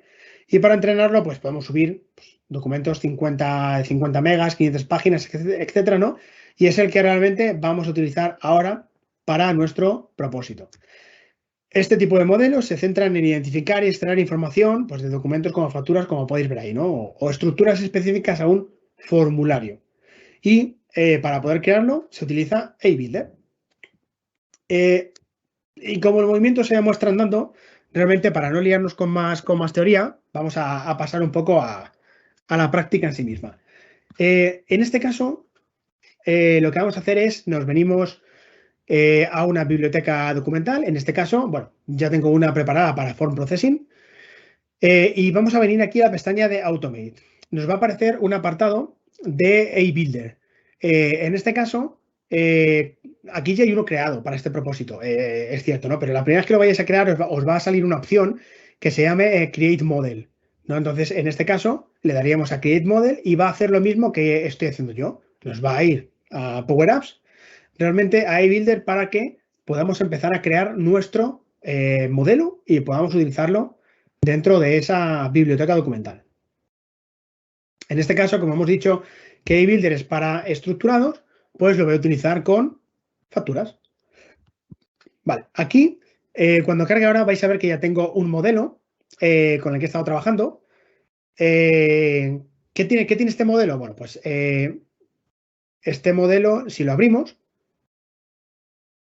Y para entrenarlo, pues podemos subir documentos 50 megas, 500 páginas, etcétera, ¿no? Y es el que realmente vamos a utilizar ahora para nuestro propósito. Este tipo de modelos se centran en identificar y extraer información pues, de documentos como facturas, como podéis ver ahí, ¿no? O estructuras específicas a un formulario. Y para poder crearlo se utiliza A-Builder. Y como el movimiento se muestra andando, realmente para no liarnos con más teoría, vamos a pasar un poco a la práctica en sí misma. En este caso, lo que vamos a hacer es, nos venimos a una biblioteca documental. En este caso, bueno, ya tengo una preparada para Form Processing. Y vamos a venir aquí a la pestaña de Automate. Nos va a aparecer un apartado de A-Builder. En este caso, aquí ya hay uno creado para este propósito, es cierto, ¿no? Pero la primera vez que lo vayáis a crear os va a salir una opción que se llame Create Model, ¿no? Entonces, en este caso, le daríamos a Create Model y va a hacer lo mismo que estoy haciendo yo. Nos va a ir a Power Apps, realmente a A-Builder, para que podamos empezar a crear nuestro modelo y podamos utilizarlo dentro de esa biblioteca documental. En este caso, como hemos dicho que A-Builder es para estructurados, pues lo voy a utilizar con facturas. Vale, aquí, cuando cargue ahora, vais a ver que ya tengo un modelo con el que he estado trabajando. ¿Qué tiene este modelo? Bueno, pues este modelo, si lo abrimos,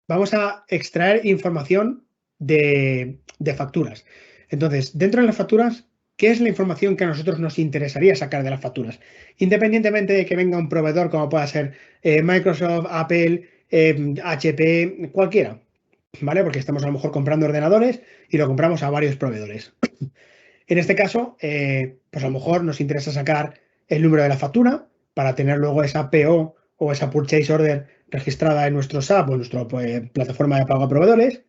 vamos a extraer información de facturas. Entonces, dentro de las facturas, ¿qué es la información que a nosotros nos interesaría sacar de las facturas? Independientemente de que venga un proveedor como pueda ser Microsoft, Apple, HP, cualquiera, ¿vale? Porque estamos a lo mejor comprando ordenadores y lo compramos a varios proveedores. En este caso, pues a lo mejor nos interesa sacar el número de la factura para tener luego esa PO o esa Purchase Order registrada en nuestro SAP o en nuestra plataforma de pago a proveedores,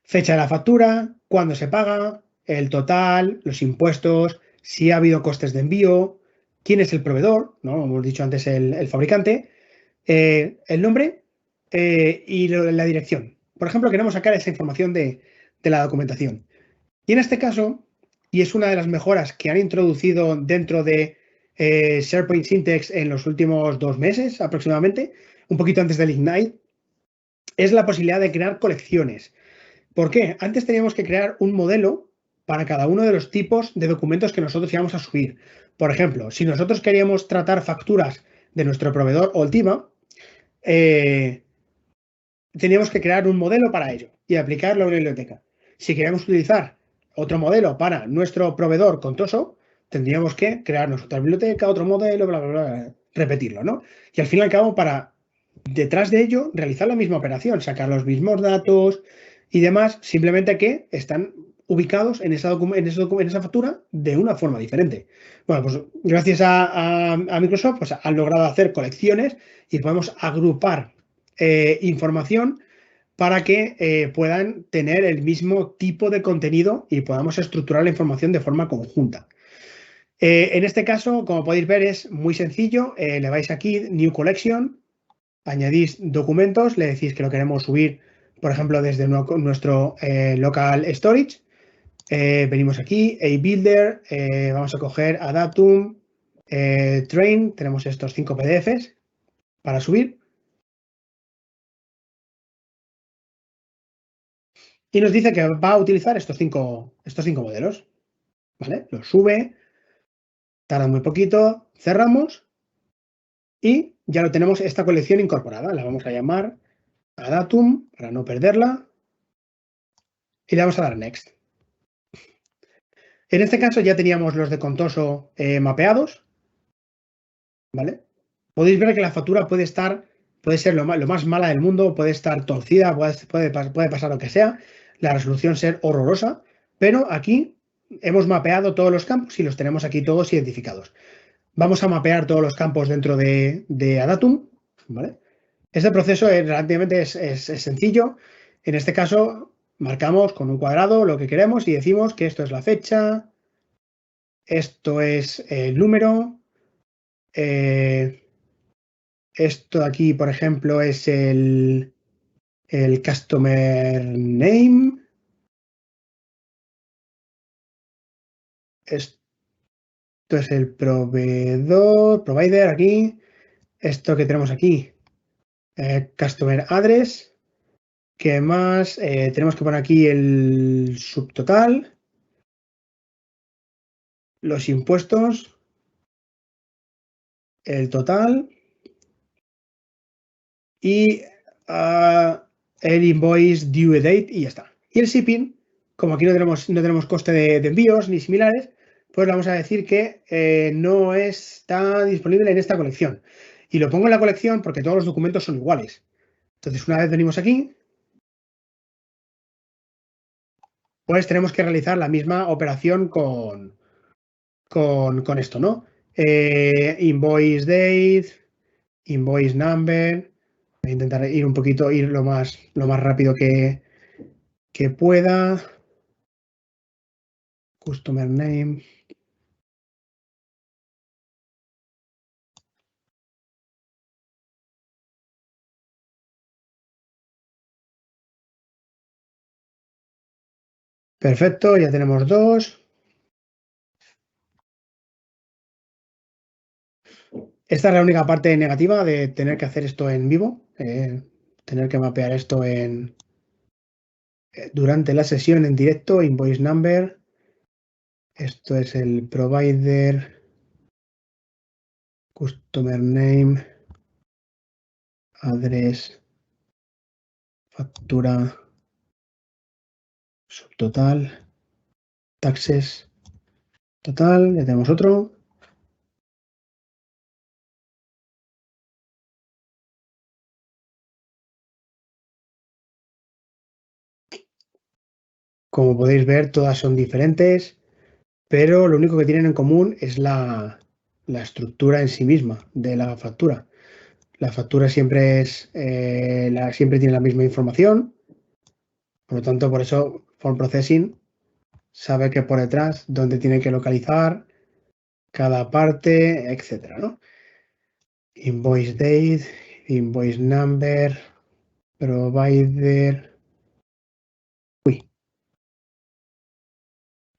fecha de la factura, cuándo se paga, el total, los impuestos, si ha habido costes de envío, quién es el proveedor, ¿no? Hemos dicho antes el fabricante, el nombre y la dirección. Por ejemplo, queremos sacar esa información de la documentación. Y en este caso, y es una de las mejoras que han introducido dentro de SharePoint Syntax en los últimos 2 meses aproximadamente, un poquito antes del Ignite, es la posibilidad de crear colecciones. ¿Por qué? Antes teníamos que crear un modelo para cada uno de los tipos de documentos que nosotros íbamos a subir. Por ejemplo, si nosotros queríamos tratar facturas de nuestro proveedor Ultima, teníamos que crear un modelo para ello y aplicarlo en la biblioteca. Si queríamos utilizar otro modelo para nuestro proveedor Contoso, tendríamos que crearnos otra biblioteca, otro modelo, bla, bla, bla, repetirlo, ¿no? Y al fin y al cabo, para detrás de ello, realizar la misma operación, sacar los mismos datos y demás, simplemente que están ubicados en esa factura de una forma diferente. Bueno, pues gracias a Microsoft han logrado hacer colecciones y podemos agrupar información para que puedan tener el mismo tipo de contenido y podamos estructurar la información de forma conjunta. En este caso, como podéis ver, es muy sencillo. Le vais aquí, New Collection, añadís documentos, le decís que lo queremos subir, por ejemplo, desde nuestro local storage. Venimos aquí, a builder, vamos a coger a datum, train, tenemos estos 5 PDFs para subir. Y nos dice que va a utilizar estos cinco modelos. ¿Vale? Los sube, tarda muy poquito, cerramos y ya lo tenemos esta colección incorporada. La vamos a llamar a datum para no perderla y le vamos a dar next. En este caso ya teníamos los de Contoso mapeados. ¿Vale? Podéis ver que la factura puede ser lo más mala del mundo, puede estar torcida, puede pasar lo que sea, la resolución ser horrorosa, pero aquí hemos mapeado todos los campos y los tenemos aquí todos identificados. Vamos a mapear todos los campos dentro de Adatum, ¿vale? Este proceso relativamente es sencillo. En este caso, marcamos con un cuadrado lo que queremos y decimos que esto es la fecha, esto es el número, esto aquí, por ejemplo, es el customer name. Esto es el provider aquí. Esto que tenemos aquí, customer address. ¿Qué más? Tenemos que poner aquí el subtotal, los impuestos, el total y el invoice due date y ya está. Y el shipping, como aquí no tenemos coste de envíos ni similares, pues le vamos a decir que no está disponible en esta colección. Y lo pongo en la colección porque todos los documentos son iguales. Entonces, una vez venimos aquí, pues tenemos que realizar la misma operación con esto, ¿no? Invoice date, invoice number. Voy a intentar ir lo más rápido que pueda. Customer name. Perfecto, ya tenemos dos. Esta es la única parte negativa de tener que hacer esto en vivo, tener que mapear esto durante la sesión en directo, invoice number. Esto es el provider, customer name, address, factura, subtotal, taxes, total, ya tenemos otro. Como podéis ver, todas son diferentes, pero lo único que tienen en común es la estructura en sí misma de la factura. La factura siempre tiene la misma información, por lo tanto, por eso Form Processing sabe que por detrás dónde tiene que localizar cada parte, etcétera, ¿no? Invoice date, invoice number, provider,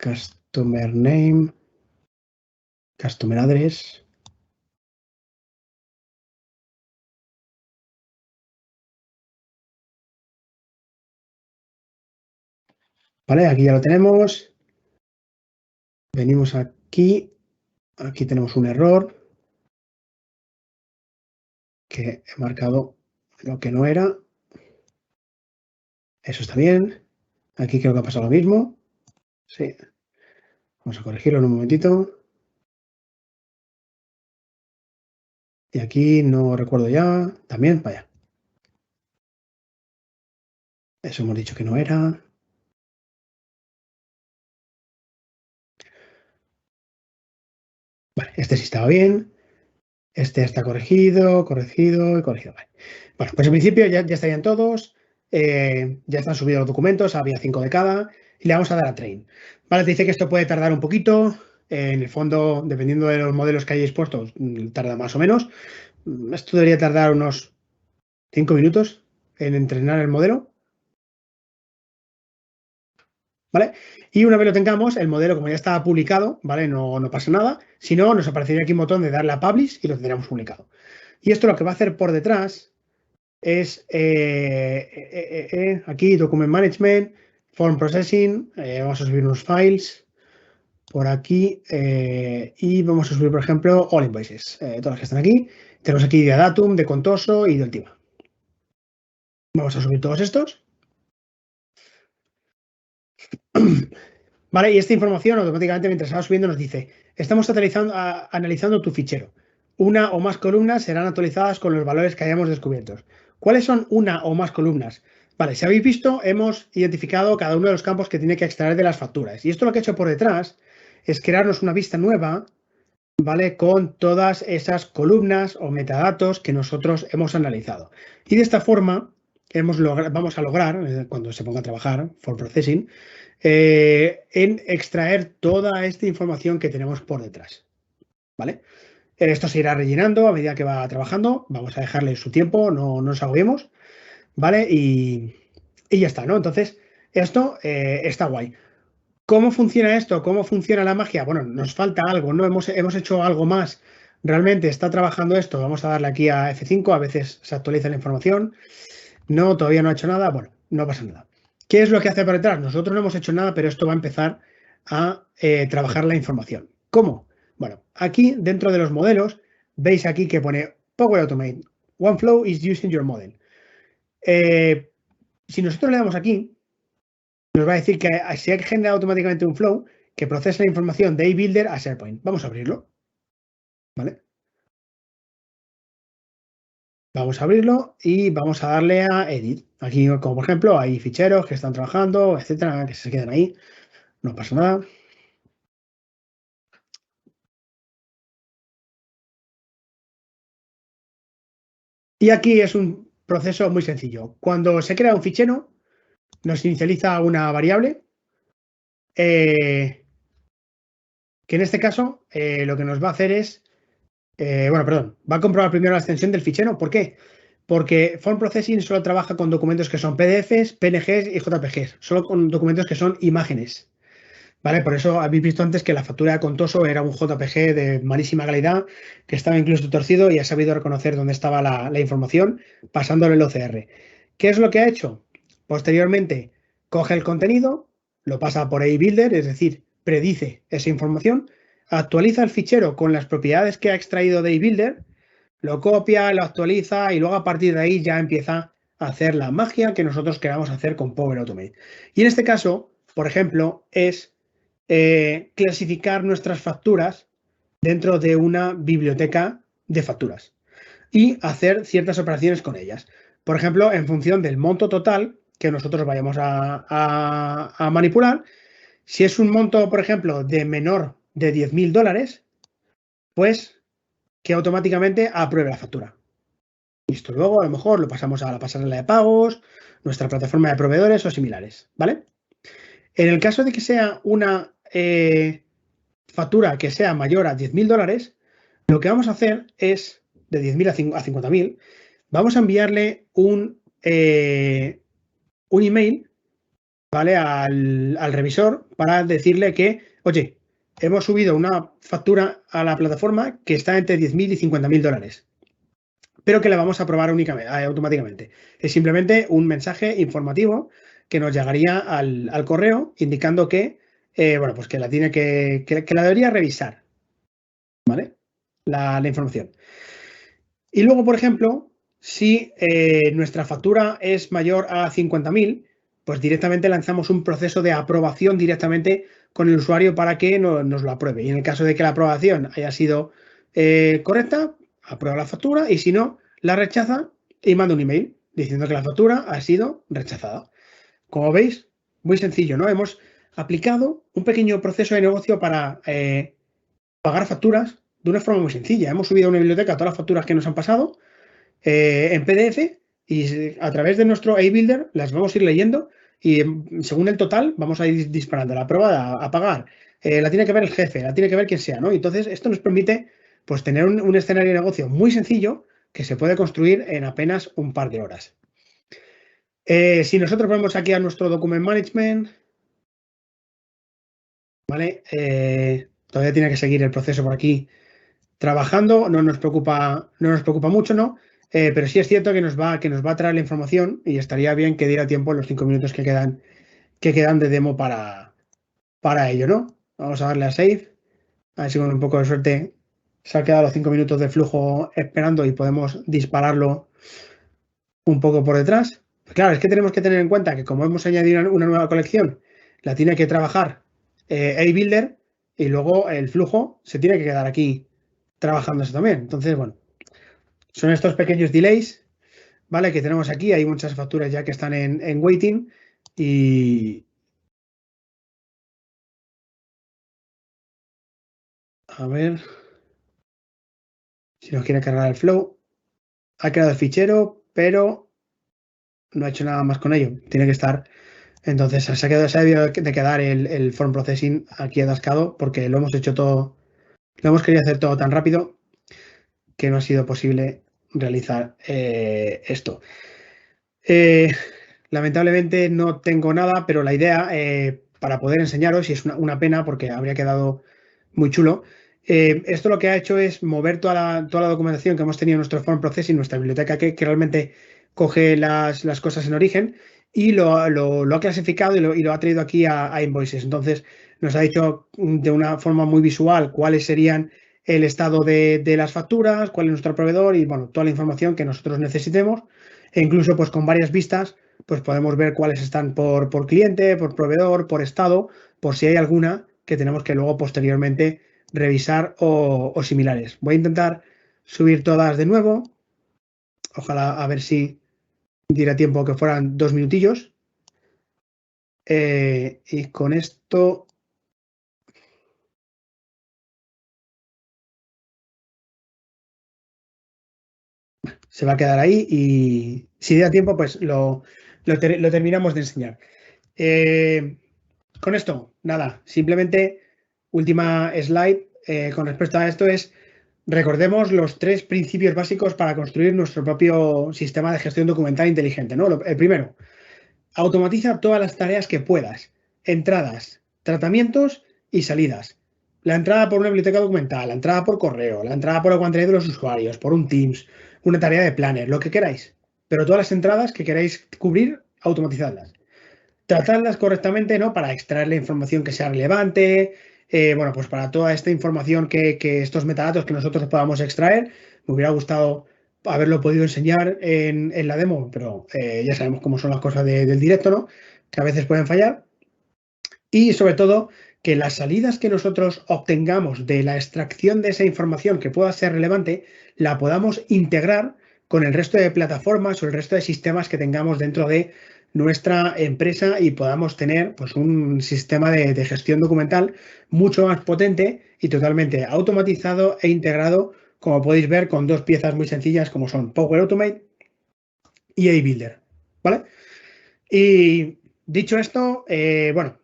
customer name, customer address. Vale, aquí ya lo tenemos. Venimos aquí. Aquí tenemos un error que he marcado lo que no era. Eso está bien. Aquí creo que ha pasado lo mismo. Sí. Vamos a corregirlo en un momentito. Y aquí no recuerdo ya. También, vaya. Eso hemos dicho que no era. Vale, este sí estaba bien. Este está corregido. Vale. Bueno, pues en principio ya estarían todos. ya están subidos los documentos, había 5 de cada, y le vamos a dar a Train. Vale, te dice que esto puede tardar un poquito. En el fondo, dependiendo de los modelos que hayáis puestos, tarda más o menos. Esto debería tardar unos 5 minutos en entrenar el modelo. ¿Vale? Y una vez lo tengamos, el modelo, como ya está publicado, ¿vale? No pasa nada. Si no, nos aparecería aquí un botón de darle a Publish y lo tendríamos publicado. Y esto lo que va a hacer por detrás es aquí Document Management, Form Processing, vamos a subir unos files por aquí y vamos a subir, por ejemplo, All Invoices, todas las que están aquí. Tenemos aquí de Datum, de Contoso y de Ultima. Vamos a subir todos estos. Vale, y esta información automáticamente mientras va subiendo nos dice, estamos analizando tu fichero. Una o más columnas serán actualizadas con los valores que hayamos descubierto. ¿Cuáles son una o más columnas? Vale, si habéis visto, hemos identificado cada uno de los campos que tiene que extraer de las facturas. Y esto lo que he hecho por detrás es crearnos una vista nueva, ¿vale? Con todas esas columnas o metadatos que nosotros hemos analizado. Y de esta forma vamos a lograr, cuando se ponga a trabajar, for processing, en extraer toda esta información que tenemos por detrás. ¿Vale? Esto se irá rellenando a medida que va trabajando. Vamos a dejarle su tiempo, no nos agobiemos. ¿Vale? Y ya está, ¿no? Entonces, esto está guay. ¿Cómo funciona esto? ¿Cómo funciona la magia? Bueno, nos falta algo, ¿no? Hemos hecho algo más. Realmente está trabajando esto. Vamos a darle aquí a F5. A veces se actualiza la información. No, todavía no ha hecho nada. Bueno, no pasa nada. ¿Qué es lo que hace por detrás? Nosotros no hemos hecho nada, pero esto va a empezar a trabajar la información. ¿Cómo? Bueno, aquí dentro de los modelos, veis aquí que pone Power Automate. OneFlow is using your model. Si nosotros le damos aquí, nos va a decir que se ha generado automáticamente un flow que procesa la información de eBuilder a SharePoint. Vamos a abrirlo. ¿Vale? Vamos a abrirlo y vamos a darle a Edit. Aquí, como por ejemplo, hay ficheros que están trabajando, etcétera, que se quedan ahí. No pasa nada. Y aquí es un proceso muy sencillo. Cuando se crea un fichero, nos inicializa una variable que en este caso lo que nos va a hacer es, va a comprobar primero la extensión del fichero. ¿Por qué? Porque Form Processing solo trabaja con documentos que son PDFs, PNGs y JPGs, solo con documentos que son imágenes. ¿Vale? Por eso habéis visto antes que la factura de Contoso era un JPG de malísima calidad, que estaba incluso torcido y ha sabido reconocer dónde estaba la información pasándole el OCR. ¿Qué es lo que ha hecho? Posteriormente, coge el contenido, lo pasa por eBuilder, es decir, predice esa información, actualiza el fichero con las propiedades que ha extraído de eBuilder, lo copia, lo actualiza y luego a partir de ahí ya empieza a hacer la magia que nosotros queramos hacer con Power Automate. Y en este caso, por ejemplo, es clasificar nuestras facturas dentro de una biblioteca de facturas y hacer ciertas operaciones con ellas. Por ejemplo, en función del monto total que nosotros vayamos a manipular, si es un monto, por ejemplo, de menor de $10.000, pues que automáticamente apruebe la factura. Listo, luego a lo mejor lo pasamos a la pasarela de pagos, nuestra plataforma de proveedores o similares, ¿vale? En el caso de que sea una factura que sea mayor a $10.000, lo que vamos a hacer es, de 10.000 a 50.000, vamos a enviarle un email, ¿vale? Al revisor para decirle que, oye, hemos subido una factura a la plataforma que está entre 10.000 y 50.000 dólares, pero que la vamos a aprobar automáticamente. Es simplemente un mensaje informativo que nos llegaría al correo indicando que, pues que la tiene que la debería revisar, ¿vale? La información. Y luego, por ejemplo, si nuestra factura es mayor a 50.000, pues directamente lanzamos un proceso de aprobación directamente con el usuario para que nos lo apruebe. Y en el caso de que la aprobación haya sido correcta, aprueba la factura y si no, la rechaza y manda un email diciendo que la factura ha sido rechazada. Como veis, muy sencillo, ¿no? Hemos aplicado un pequeño proceso de negocio para pagar facturas de una forma muy sencilla. Hemos subido a una biblioteca todas las facturas que nos han pasado en PDF y a través de nuestro A-Builder las vamos a ir leyendo y según el total vamos a ir disparando la aprobada, a pagar, la tiene que ver el jefe, la tiene que ver quien sea, ¿no? Y entonces esto nos permite pues tener un escenario de negocio muy sencillo que se puede construir en apenas un par de horas. Si nosotros vamos aquí a nuestro Document Management, ¿vale? Todavía tiene que seguir el proceso por aquí trabajando, no nos preocupa mucho, ¿no? Pero sí es cierto que nos va a traer la información y estaría bien que diera tiempo en los 5 minutos que quedan de demo para ello, ¿no? Vamos a darle a Save. A ver si con un poco de suerte se han quedado los 5 minutos de flujo esperando y podemos dispararlo un poco por detrás. Claro, es que tenemos que tener en cuenta que como hemos añadido una nueva colección, la tiene que trabajar A-Builder y luego el flujo se tiene que quedar aquí trabajándose también. Entonces, bueno, son estos pequeños delays, ¿vale? Que tenemos aquí. Hay muchas facturas ya que están en waiting y... A ver si nos quiere cargar el flow. Ha creado el fichero, pero no ha hecho nada más con ello. Tiene que estar... Entonces se ha debido de quedar el form processing aquí atascado porque lo hemos hecho todo, lo hemos querido hacer todo tan rápido que no ha sido posible realizar esto. Lamentablemente no tengo nada, pero la idea para poder enseñaros, y es una pena porque habría quedado muy chulo, esto lo que ha hecho es mover toda la documentación que hemos tenido en nuestro form processing, nuestra biblioteca que realmente coge las cosas en origen y lo ha clasificado y lo ha traído aquí a Invoices. Entonces nos ha dicho de una forma muy visual cuáles serían el estado de las facturas, cuál es nuestro proveedor y bueno, toda la información que nosotros necesitemos. E incluso pues con varias vistas pues podemos ver cuáles están por cliente, por proveedor, por estado, por si hay alguna que tenemos que luego posteriormente revisar o similares. Voy a intentar subir todas de nuevo. Ojalá a ver si diera tiempo que fueran 2 minutillos. Y con esto... Se va a quedar ahí y si da tiempo, pues lo terminamos de enseñar. Con esto, nada, simplemente última slide con respecto a esto es recordemos los 3 principios básicos para construir nuestro propio sistema de gestión documental inteligente, ¿no? El primero, automatiza todas las tareas que puedas, entradas, tratamientos y salidas. La entrada por una biblioteca documental, la entrada por correo, la entrada por el guantelete de los usuarios, por un Teams, una tarea de planner, lo que queráis. Pero todas las entradas que queráis cubrir, automatizadlas. Tratadlas correctamente, ¿no? Para extraer la información que sea relevante, bueno, pues para toda esta información que estos metadatos que nosotros podamos extraer, me hubiera gustado haberlo podido enseñar en la demo, pero ya sabemos cómo son las cosas del directo, ¿no? Que a veces pueden fallar. Y sobre todo, que las salidas que nosotros obtengamos de la extracción de esa información que pueda ser relevante, la podamos integrar con el resto de plataformas o el resto de sistemas que tengamos dentro de nuestra empresa y podamos tener pues, un sistema de gestión documental mucho más potente y totalmente automatizado e integrado, como podéis ver, con 2 piezas muy sencillas como son Power Automate y A-Builder, ¿vale? Y dicho esto, bueno,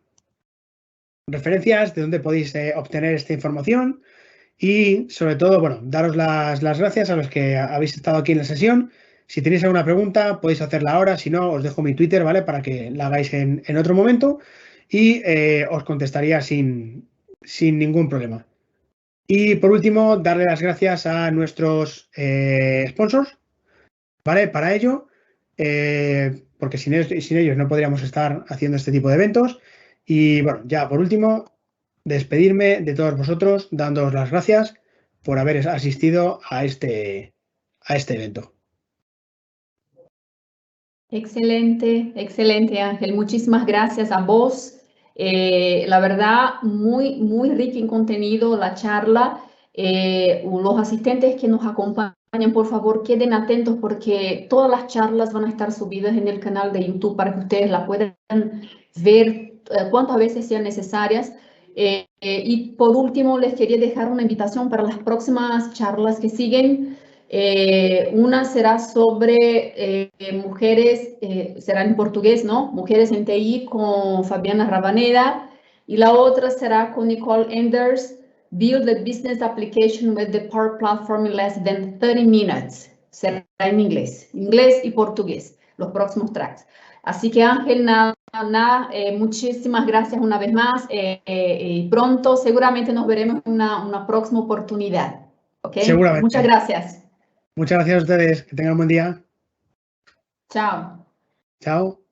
referencias de dónde podéis obtener esta información y sobre todo, bueno, daros las gracias a los que habéis estado aquí en la sesión. Si tenéis alguna pregunta podéis hacerla ahora, si no os dejo mi Twitter, ¿vale? Para que la hagáis en otro momento y os contestaría sin ningún problema. Y por último, darle las gracias a nuestros sponsors, ¿vale? Para ello, porque sin ellos no podríamos estar haciendo este tipo de eventos. Y bueno, ya por último, despedirme de todos vosotros, dándoos las gracias por haber asistido a este evento. Excelente, excelente, Ángel. Muchísimas gracias a vos. La verdad, muy, muy rica en contenido la charla. Los asistentes que nos acompañan, por favor, queden atentos porque todas las charlas van a estar subidas en el canal de YouTube para que ustedes la puedan ver cuantas veces sean necesarias. Y por último, les quería dejar una invitación para las próximas charlas que siguen. Una será sobre mujeres, será en portugués, ¿no? Mujeres en TI con Fabiana Rabaneda. Y la otra será con Nicole Enders, Build a Business Application with the Power Platform in less than 30 minutes. Será en inglés y portugués, los próximos tracks. Así que Ángel, muchísimas gracias una vez más. Y pronto seguramente nos veremos en una próxima oportunidad. ¿Ok? Seguramente. Muchas gracias. Muchas gracias a ustedes. Que tengan un buen día. Chao. Chao.